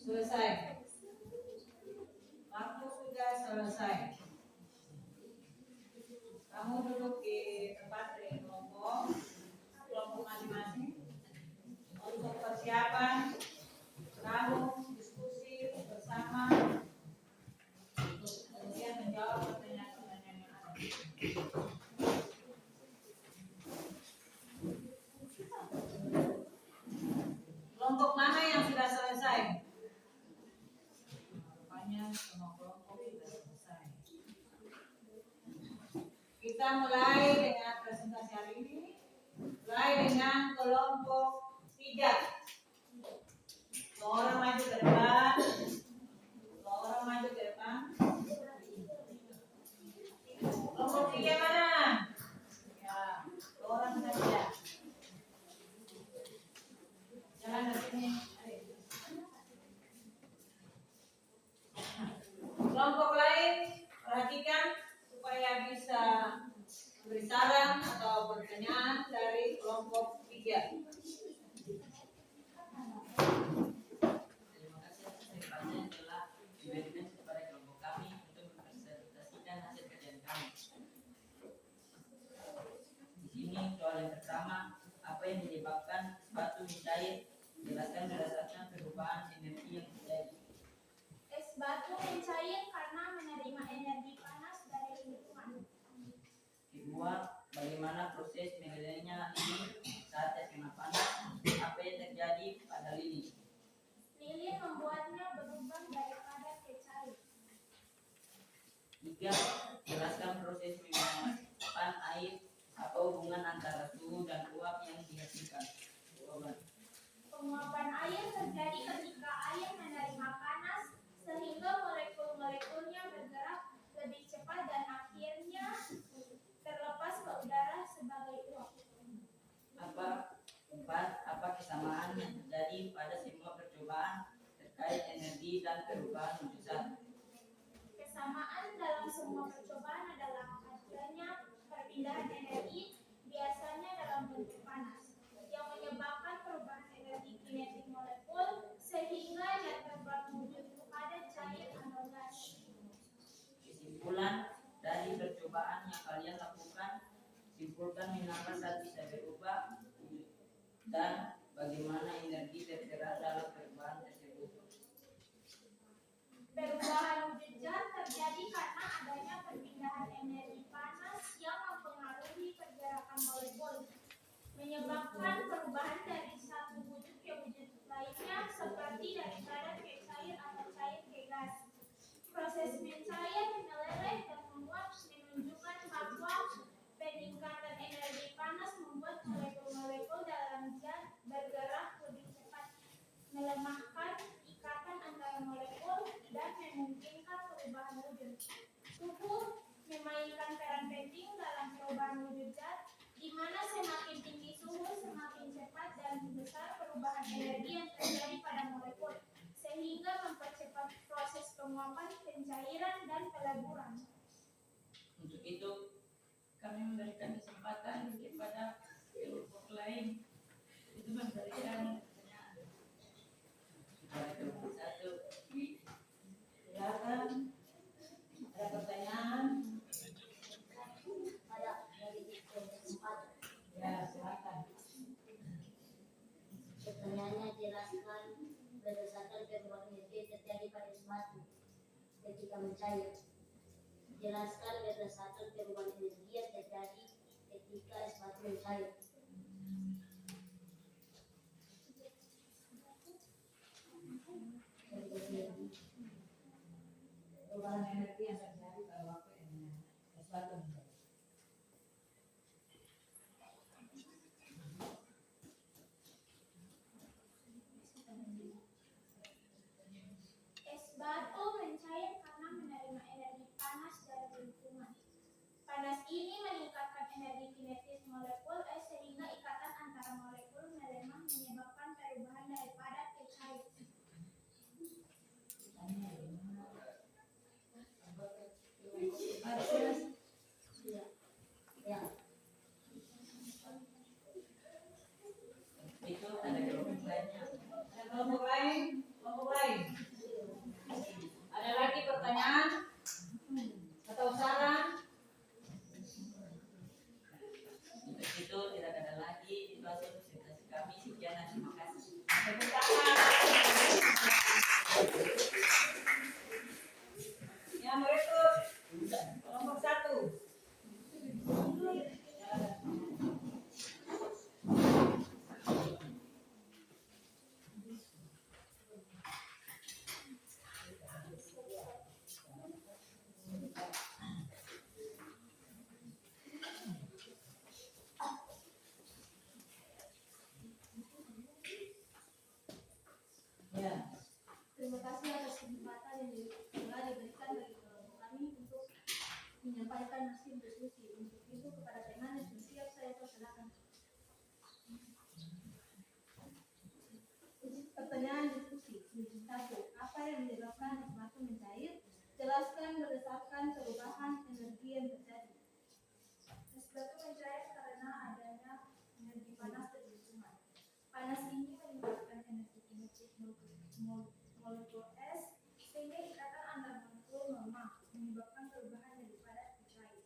Selesai. Waktu sudah selesai. Kamu duduk di tempat di kelompok masing-masing. Untuk persiapan kamu diskusi bersama untuk kemudian menjawab pertanyaan-pertanyaan yang ada. Kelompok mana yang sudah selesai? Rupanya semua kelompok sudah selesai. Kita mulai dengan presentasi hari ini. Mulai dengan kelompok 3. Orang maju ke depan. Orang maju ke depan. Kelompok 3 mana? Ya, orang saja. Jalan ke sini. Kelompok lain, perhatikan supaya bisa beri saran atau pertanyaan dari kelompok 3. Terima kasih atas kesempatan yang telah diberikan kepada kelompok kami untuk mempresentasikan hasil kajian kami. Di sini soal yang pertama, apa yang menyebabkan batu mencair? Jelaskan berdasarkan perubahan energi yang terjadi. Es batu mencair karena menerima energi panas dari lingkungan. Kedua, bagaimana proses mengalirnya ini saat es Ketiga, jelaskan proses penguapan air. Apa hubungan antara suhu dan uap yang dihasilkan? Jawaban. Penguapan air terjadi ketika air menerima panas sehingga molekul-molekulnya bergerak lebih cepat dan akhirnya terlepas ke udara sebagai uap. Apa kesamaan yang terjadi pada semua percobaan terkait energi dan perubahan wujud zat? Kesamaan dalam semua percobaan adalah adanya perpindahan energi, biasanya dalam bentuk panas, yang menyebabkan perubahan energi kinetik molekul sehingga ia terwujud kepada cair atau gas. Kesimpulan dari percobaan yang kalian lakukan, simpulkan mengapa zat bisa berubah dan bagaimana energi terserap dalam perubahan tersebut. Perubahan wujud zat terjadi karena adanya perpindahan energi panas yang mempengaruhi pergerakan molekul, menyebabkan perubahan dari satu wujud ke wujud lainnya seperti dari padat ke cair atau cair ke gas. Proses mencair, meleleh, dan menguap menunjukkan bahwa peningkatan energi panas membuat molekul-molekul dalam zat bergerak lebih cepat, melemahkan ikatan antara molekul, dan memungkinkan perubahan wujud. Suhu memainkan peran penting dalam perubahan wujud zat, di mana semakin tinggi suhu, semakin cepat dan besar perubahan energi yang terjadi pada molekul, sehingga mempercepat proses penguapan, pencairan, dan peleburan. Untuk itu, kami memberikan kesempatan kepada kelompok lain itu memberikan pertanyaan. Kepada kelompok satu, Silakan. Ada pertanyaan? Ada dari kelompok 4. Ya, silakan. Pertanyaannya, jelaskan berdasarkan perubahan energi yang terjadi pada batu ketika mencair. Jelaskan berdasarkan perubahan energi yang terjadi ketika es batu mencair. Perubahan energi yang terjadi pada waktu es batu mencair. Es batu mencair karena menerima energi panas dari lingkungan. Panas ini meningkatkan energi kinetis molekul es sehingga ikatan antara molekul melemah menyebabkan perubahan dari padat ke cair. Ya. itu ada kelompok lainnya. Ada kelompok lain? Kelompok lain? Ada lagi pertanyaan? Atau saran? Untuk itu tidak ada lagi, itu hasil presentasi kami. Sekian dan terima kasih. Tepuk tangan. Yang berikut kelompok 1. Ya. Terima kasih atas kesempatan yang telah diberikan bagi kelompok kami untuk menyampaikan hasil diskusi. Untuk itu kepada teman yang bersiap saya persilakan. Pertanyaan diskusi. 1. Apa yang menyebabkan es batu mencair? Jelaskan berdasarkan perubahan energi yang terjadi. Es batu mencair karena adanya energi panas dari lingkungan. Panas ini meningkatkan energi kinetik molekul es sehingga ikatan antar molekul melemah, menyebabkan perubahan dari padat ke cair.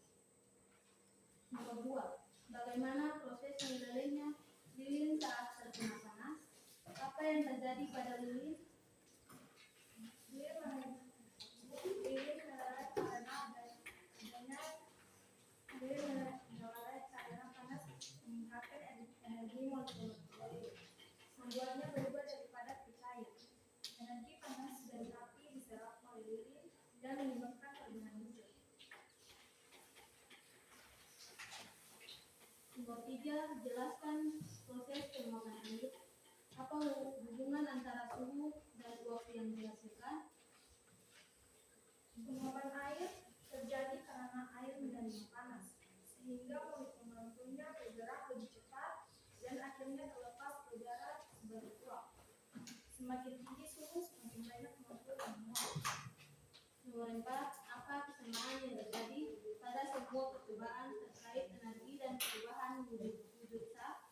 Nomor 2. Bagaimana proses melelehnya lilin saat terkena panas? Apa yang terjadi pada lilin? Lilin meleleh karena panas meningkatkan energi molekul membuatnya berubah dari padat ke cair. Energi panas dari api diserap oleh lilin dan menyebabkan perubahan wujud. 3, jelaskan proses penguapan air. Apa hubungan antara suhu dan uap yang dihasilkan? Penguapan air terjadi karena air menerima panas, sehingga molekul-molekulnya bergerak lebih cepat dan akhirnya terlepas ke udara sebagai uap. Semakin tinggi suhu, semakin banyak molekul yang menguap. Nomor 4, apa kesamaan yang terjadi pada sebuah percobaan terkait energi dan perubahan wujud zat?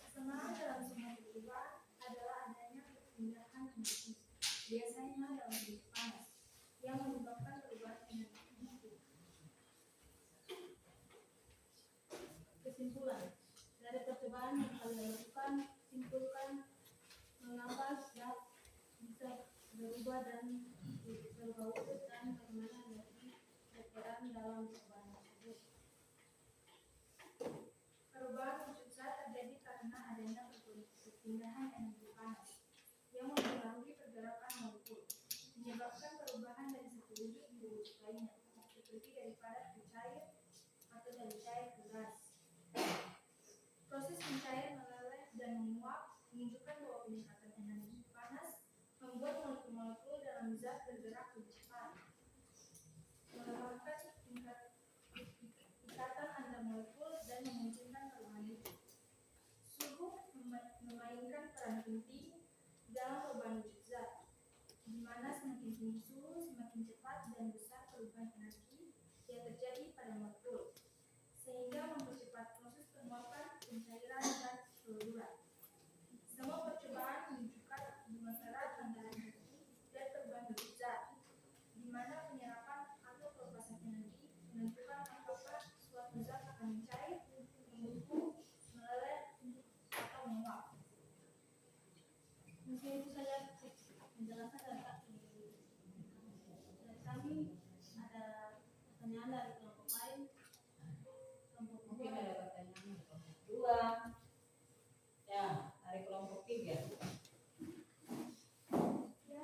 Kesamaan dalam semua percobaan adalah adanya perpindahan energi, biasanya dalam bentuk panas, yang menyebabkan perubahan energi. Kesimpulan dari percobaan yang kalian lakukan, simpulkan mengapa zat bisa berubah dan berbau dan bagaimana energi berperan dalam perubahan tersebut. Perubahan wujud zat terjadi karena adanya perpindahan energi panas yang mempengaruhi pergerakan molekul, menyebabkan perubahan dari satu wujud ke wujud lainnya, seperti dari padat ke cair atau dari cair ke gas. Proses mencair, meleleh, dan menguap menunjukkan bahwa peningkatan energi panas membuat molekul-molekul dalam zat bergerak lebih cepat, melemahkan ikatan antar molekul dan memungkinkan perubahan wujud. Suhu memainkan peran penting dalam perubahan wujud zat, di mana semakin tinggi suhu, semakin cepat dan besar perubahan energi yang terjadi pada molekul, sehingga mempercepat proses penguapan pencairan zat keseluruhan. Semua percobaan menunjukkan hubungan erat antara energi dan perubahan wujud zat, di mana penyerapan atau pelepasan energi menentukan apakah suatu zat akan mencair, membeku, meleleh, atau menguap. Mungkin itu saja penjelasan dari kami. Ada pertanyaan dari kelompok lain? Kelompok Mungkin dua. ada pertanyaan dari kelompok 2. Ya, dari kelompok 3. Ya,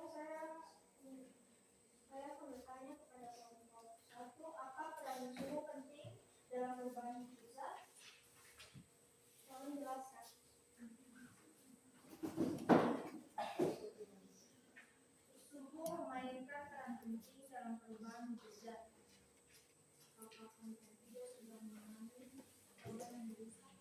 saya akan bertanya kepada kelompok 1, apa peran suhu penting dalam perubahan wujud zat? Tolong jelaskan. Suhu memainkan peran penting dalam perubahan wujud zat. Apakah kelompok 3 sudah memahami jawaban yang diberikan?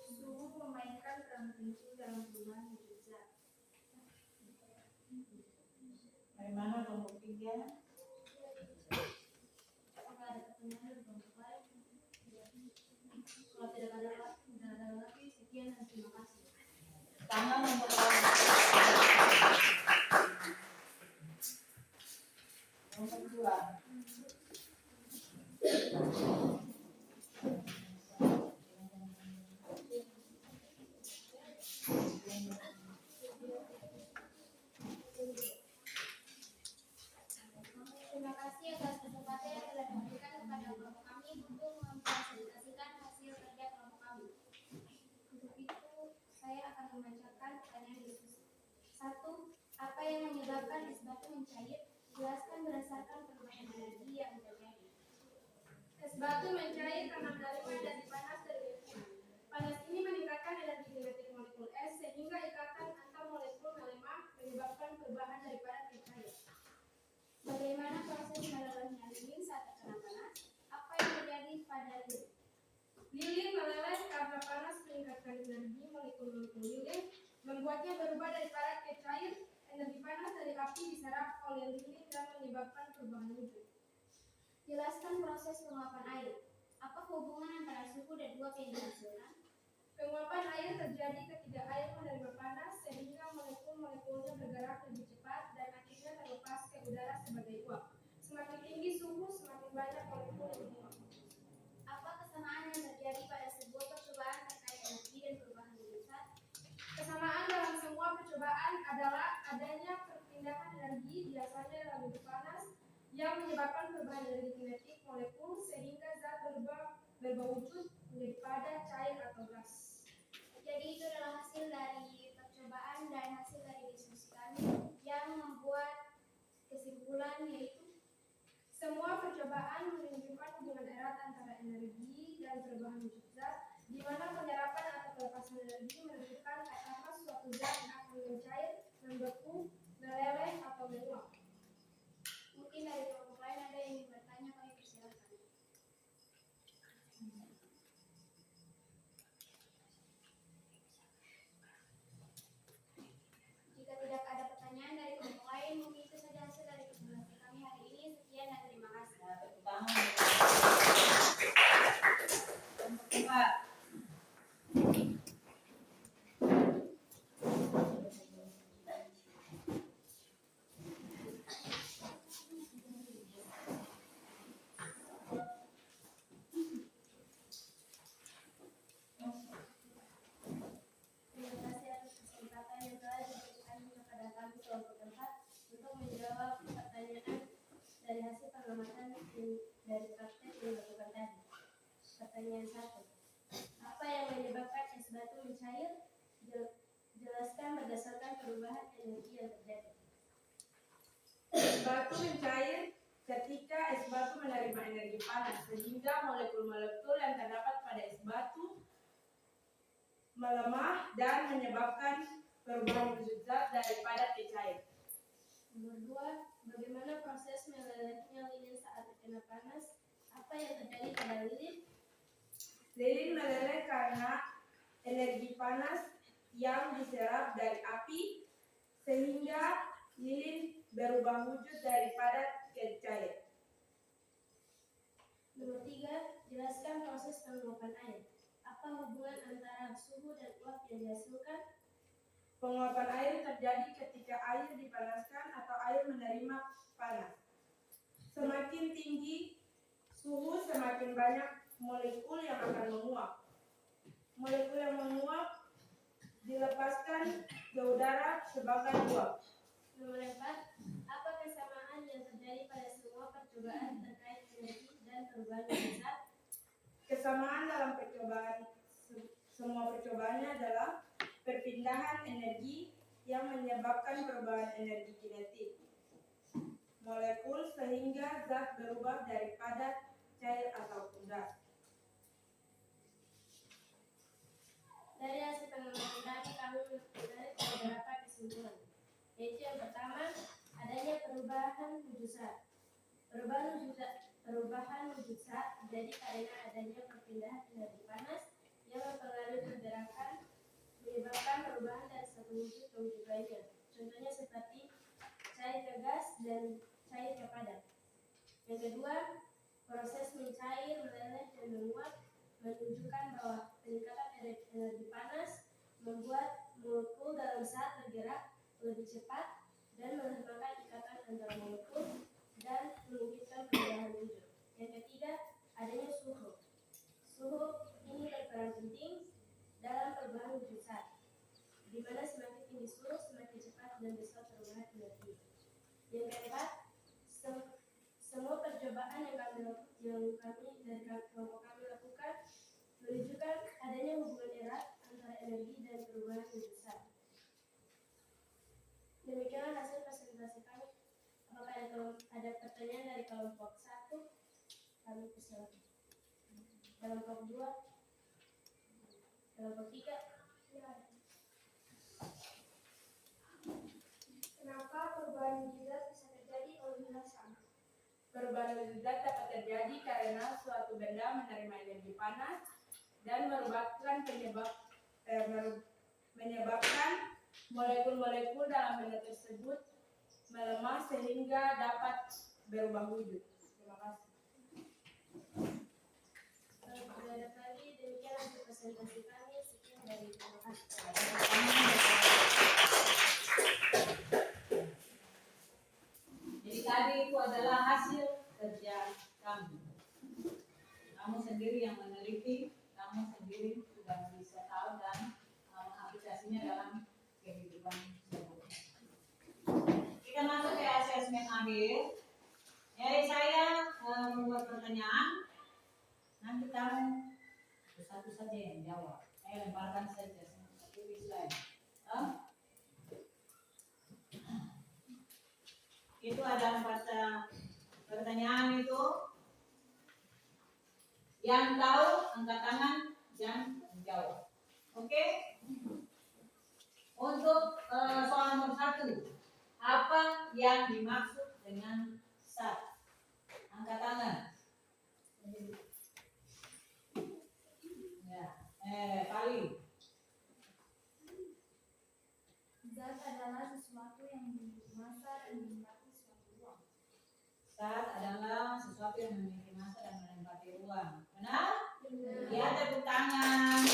Suhu memainkan peran penting dalam perubahan wujud zat. Dari mana kelompok 3? Apakah ada pertanyaan dari kelompok lain? Kalau tidak ada lagi, sekian dan terima kasih. Tangan nomor kelompok 2. Terima kasih atas kesempatan yang telah diberikan kepada kelompok kami untuk mempresentasikan hasil kerja kelompok kami. Untuk itu, saya akan membacakan pertanyaan diskusi. 1. Apa yang menyebabkan es batu mencair? Jelaskan berdasarkan perubahan energi yang terjadi. Es batu mencair karena menerima energi panas dari lingkungan. Panas ini meningkatkan energi kinetik molekul es sehingga ikatan antar molekul melemah, menyebabkan perubahan dari padat ke cair. Bagaimana proses melelehnya lilin saat terkena panas? Apa yang terjadi pada lilin? Lilin meleleh karena panas meningkatkan energi molekul-molekul lilin, membuatnya berubah dari padat ke cair. Energi panas dari api diserap oleh lilin dan menyebabkan perubahan wujud. Jelaskan proses penguapan air. Apa hubungan antara suhu dan uap yang dihasilkan? Penguapan air terjadi ketika air menerima panas sehingga molekul-molekulnya bergerak lebih cepat dan akhirnya terlepas ke udara sebagai uap. Semakin tinggi suhu, semakin banyak molekul yang menguap. Apa kesamaan yang terjadi pada sebuah percobaan terkait energi dan perubahan wujud zat? Kesamaan dalam semua percobaan adalah adanya perpindahan energi, biasanya dalam bentuk panas, yang menyebabkan perubahan energi kinetik molekul sehingga zat berbau wujud menjadi padat, cair, atau gas. Jadi itu adalah hasil dari percobaan dan hasil dari diskusi kami yang membuat kesimpulan yaitu Semua percobaan menunjukkan hubungan erat antara energi dan perubahan wujud zat, di mana penyerapan atau pelepasan energi menunjukkan apakah suatu zat akan mencair, membeku, meleleh, atau menguap. Mungkin dari kelompok lain ada yang ingin bertanya, kami persilakan. Jika tidak ada pertanyaan dari kelompok lain, mungkin itu saja hasil dari presentasi kami hari ini. Sekian dan terima kasih. Nah, tepuk tangan. Kelompok kedua. Terima kasih atas kesempatan yang telah diberikan kepada kami kelompok keempat untuk menjawab pertanyaan dari hasil pengamatan dari praktek yang dilakukan tadi. Pertanyaan 1. Apa yang menyebabkan es batu mencair? Jelaskan berdasarkan perubahan energi yang terjadi. Es batu mencair ketika es batu menerima energi panas, sehingga molekul-molekul yang terdapat pada es batu melemah dan menyebabkan perubahan wujud zat dari padat ke cair. Nomor 2. Bagaimana proses melelehnya lilin saat terkena panas? Apa yang terjadi pada lilin? Lilin meleleh karena energi panas yang diserap dari api, sehingga lilin berubah wujud dari padat ke cair. Nomor 3. Jelaskan proses penguapan air. Apa hubungan antara suhu dan uap yang dihasilkan? Penguapan air terjadi ketika air dipanaskan atau air menerima panas. Semakin tinggi suhu, semakin banyak molekul yang akan menguap. Molekul yang menguap dilepaskan ke udara sebagai uap. Nomor 4. Apa kesamaan yang terjadi pada semua percobaan terkait energi dan perubahan wujud zat? Kesamaan dalam semua percobaannya adalah perpindahan energi yang menyebabkan perubahan energi kinetik molekul sehingga zat berubah dari padat, cair, ataupun gas. Dari hasil pengamatan tadi kami menarik beberapa kesimpulan. Yaitu yang pertama, adanya perubahan wujud zat. Perubahan wujud zat terjadi karena adanya perpindahan energi panas yang mempengaruhi pergerakan, menyebabkan perubahan dari satu wujud ke wujud lainnya. Contohnya seperti cair ke gas dan cair ke padat. Yang kedua, proses mencair, meleleh, dan menguap menunjukkan bahwa peningkatan energi panas membuat molekul dalam zat bergerak lebih cepat dan melemahkan ikatan antara molekul dan memungkinkan perubahan wujud. Yang ketiga, adanya suhu. Suhu ini berperan penting dalam perubahan wujud zat, di mana semakin tinggi suhu, semakin cepat dan besar perubahan energi. Yang keempat, semua percobaan yang kami dari kelompok kami lakukan menunjukkan adanya hubungan erat antara energi dan perubahan wujud zat. Demikianlah hasil presentasi kami. Apakah ada pertanyaan dari kelompok 1? Kami persilakan. Kelompok 2? Kelompok 3? Kenapa perubahan wujud zat bisa terjadi? Tolong jelaskan. Perubahan wujud zat dapat terjadi karena suatu benda menerima energi panas dan menyebabkan molekul-molekul dalam benda tersebut melemah sehingga dapat berubah wujud. Terima kasih. Kalau tidak ada lagi, demikian hasil presentasi kami. Sekian dari terima kasih. Jadi tadi itu adalah hasil kerja kamu. Kamu sendiri yang meneliti, kamu sendiri sudah bisa tahu dan mengaplikasinya dalam kehidupan sehari-hari. Kita masuk ke asesmen akhir. Jadi saya membuat pertanyaan, nanti kamu satu saja yang jawab. Saya lemparkan saja seperti slide. Itu ada 4 Pertanyaan itu yang tahu angkat tangan, yang menjawab. Oke? Untuk soal nomor 1, apa yang dimaksud dengan sat? Angkat tangan. Ya, paling. Zat adalah sesuatu yang memiliki massa dan menempati suatu ruang. Sat adalah sesuatu yang memiliki massa dan menempati ruang. Benar? Benar. Ya, tepuk tangan.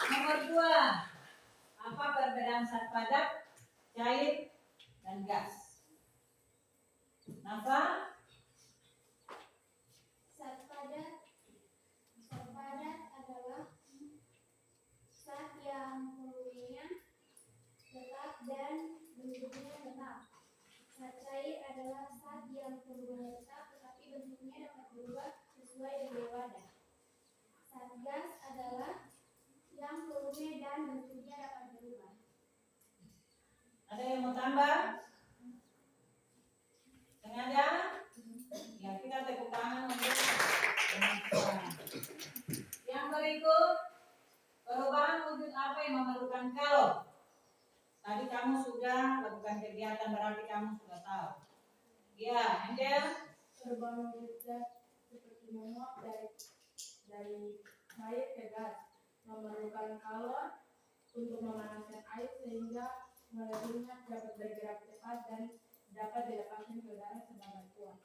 Nomor 2, apa perbedaan zat padat, cair, dan gas? Nafa? Zat padat adalah zat yang volumenya tetap dan bentuknya tetap. Zat cair adalah zat yang volumenya tetap tetapi bentuknya dapat berubah sesuai dengan wadah. Zat gas adalah yang volume dan bentuknya dapat berubah. Ada yang mau tambah? Sengaja? Ya, kita tepuk tangan untuk yang berikut, perubahan wujud apa yang memerlukan kalor? Tadi kamu sudah lakukan kegiatan, berarti kamu sudah tahu. Ya, Angel? Perubahan wujud zat seperti menguap dari air ke gas memerlukan kalor untuk memanaskan air sehingga molekulnya dapat bergerak cepat dan dapat dilepaskan ke udara sebagai uap.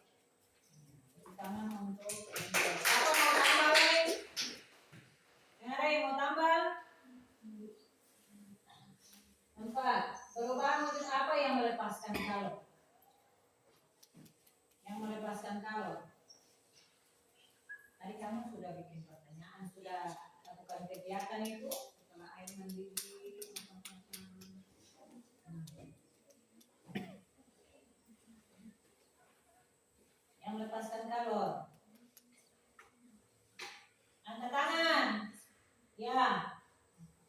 Tepuk tangan untuk Angel. Apa mau tambah, Rey? Yang Rey mau tambah? 4, perubahan wujud apa yang melepaskan kalor? Yang melepaskan kalor. Tadi kamu sudah bikin pertanyaan, sudah lakukan kegiatan itu setelah air mendidih. Yang melepaskan kalor. Angkat tangan. Ya.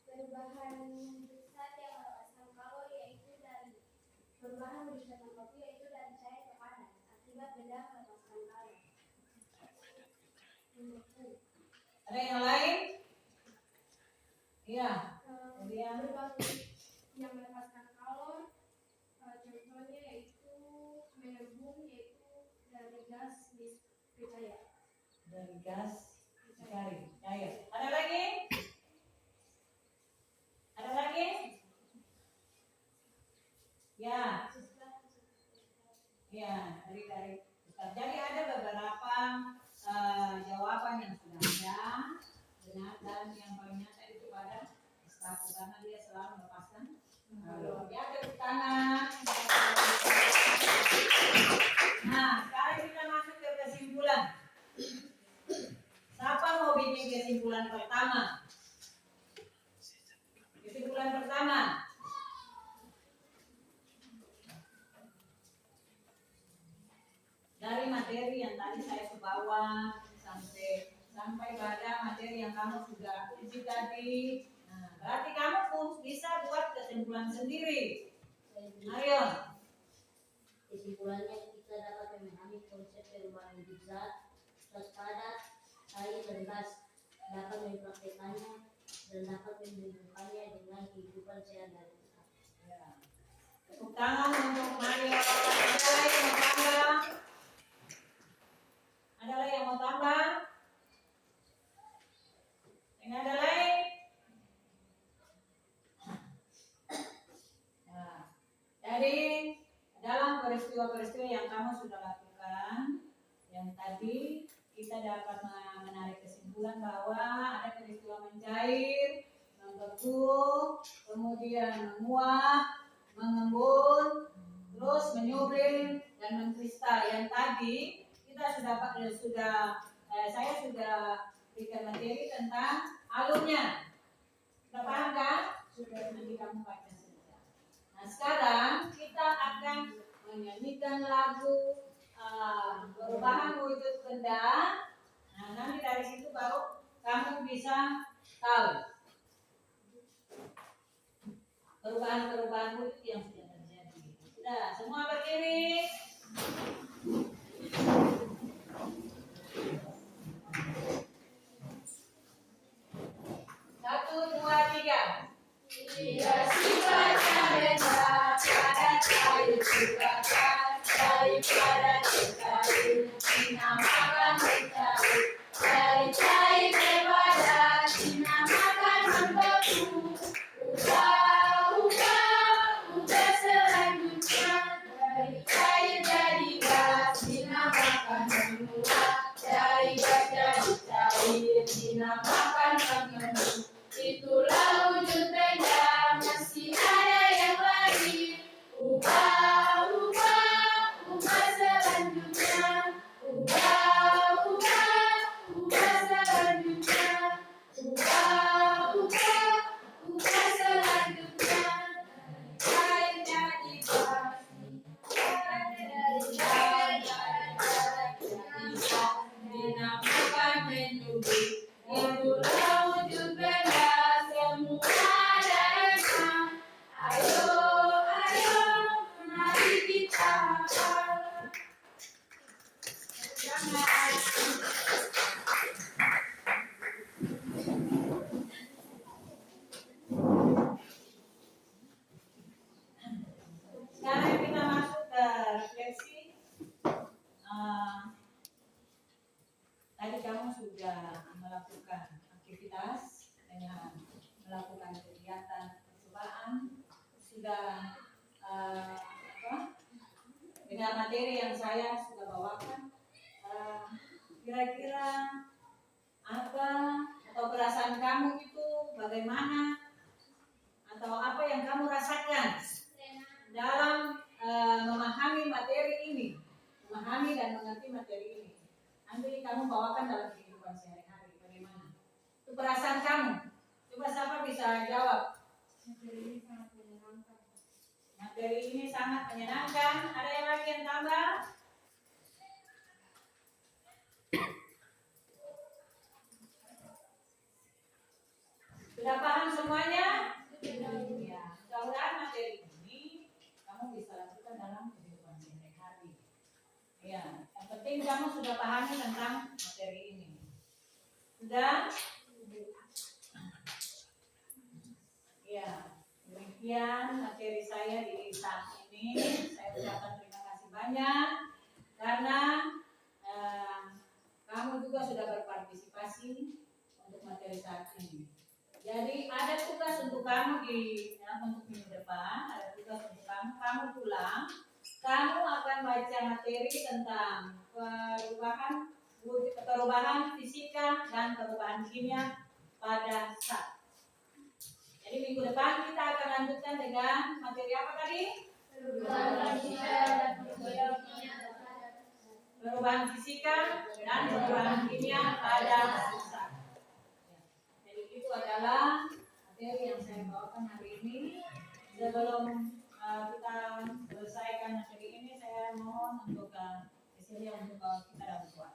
Perubahan wujud zat yang melepaskan kalor yaitu dari cair ke padat akibat benda melepaskan kalor. Ada yang lain? Iya. Kemudian Perubahan yang melepaskan kalor contohnya yaitu mengembung yaitu dari gas ke cair. dari gas cair. Ada lagi? Ada lagi? Ya. Ya, dari Ustaz. Jadi ada beberapa jawaban yang sudah ada, benar, dan yang paling nyata itu pada Ustaz karena dia selalu melepaskan. Ya, tepuk tangan. Nah, sekarang kita masuk ke kesimpulan. Siapa mau bikin kesimpulan pertama? Kesimpulan pertama. Dari materi yang tadi saya bawa sampai pada materi yang kamu sudah uji tadi. Nah, berarti kamu pun bisa buat kesimpulan sendiri. Ayo. Kesimpulannya kita dapat memahami konsep perubahan wujud zat, zat padat, air dan gas, dapat mempraktekannya dan dapat menghubungkannya dengan kehidupan sehari-hari kita. Ya. Tepuk tangan untuk Mario. Ada lagi yang mau tambah? Ada lagi yang mau tambah? Yang ada lagi? Nah, jadi dalam peristiwa-peristiwa yang kamu sudah lakukan, yang tadi kita dapat menarik kesimpulan bahwa ada peristiwa mencair, membeku, kemudian menguap, mengembun, terus menyublim dan mengkristal. Yang tadi kita saya sudah berikan materi tentang alurnya. Sudah paham kan? Sudah, nanti kamu baca saja. Nah, sekarang kita akan menyanyikan lagu perubahan wujud benda. Nah, nanti dari situ baru kamu bisa tahu perubahan-perubahan wujud yang sudah terjadi. Sudah, semua berdiri. Satu, dua, tiga. Dia sifatnya beda, padat kayu juga daripada dicari, dinamakan dicari. Dari cair kepada dinamakan membeku. Ubah selanjutnya dari cair jadi gas, dinamakan menguap. Dari gas jadi cair, dinamakan mengendus. Itulah wujud benda, masih ada yang lain. Ubah selanjutnya. Ubah selanjutnya. Ubah selanjutnya. Cair jadi gas, dari gas jadi gas, dinamakan mendung. Itulah wujud benda, semua adanya. Ayo, mari kita hafal. Sekarang kita masuk ke refleksi. Tadi kamu sudah melakukan aktivitas dengan melakukan kegiatan percobaan, sudah dengan materi yang saya sudah bawakan. Kira-kira apa atau perasaan kamu itu bagaimana, atau apa yang kamu rasakan dalam memahami materi ini, memahami dan mengerti materi ini? Nanti kamu bawakan dalam kehidupan sehari-hari. Bagaimana itu perasaan kamu? Coba siapa bisa jawab? Materi ini sangat menyenangkan. Ada yang lagi yang tambah? Sudah paham semuanya? Ya, mudah-mudahan materi ini kamu bisa lakukan dalam kehidupan sehari-hari. Ya, yang penting kamu sudah pahami tentang materi ini. Sudah? Ya, demikian materi saya di saat ini. Saya ucapkan terima kasih banyak karena kamu juga sudah berpartisipasi untuk materi saat ini. Jadi ada tugas untuk kamu untuk minggu depan, ada tugas untuk kamu pulang. Kamu akan baca materi tentang perubahan fisika dan perubahan kimia pada zat. Jadi minggu depan kita akan lanjutkan dengan materi apa tadi? Perubahan fisika dan perubahan kimia pada zat. Jadi itu adalah materi yang saya bawakan hari ini. Sebelum kita selesaikan materi ini, saya mohon untuk kesini untuk kita dapat doa.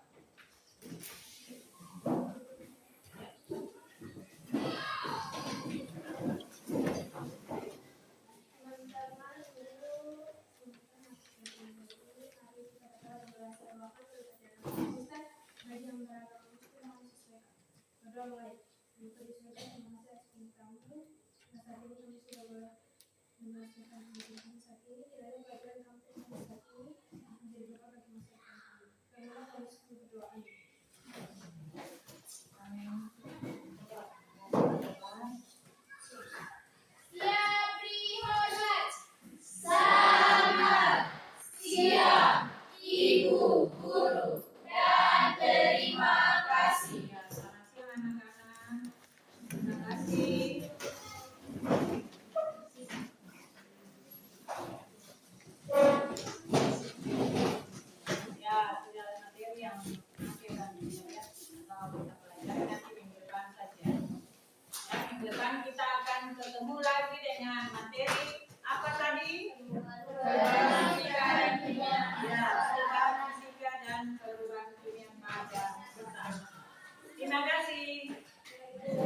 Depan kita akan ketemu lagi dengan materi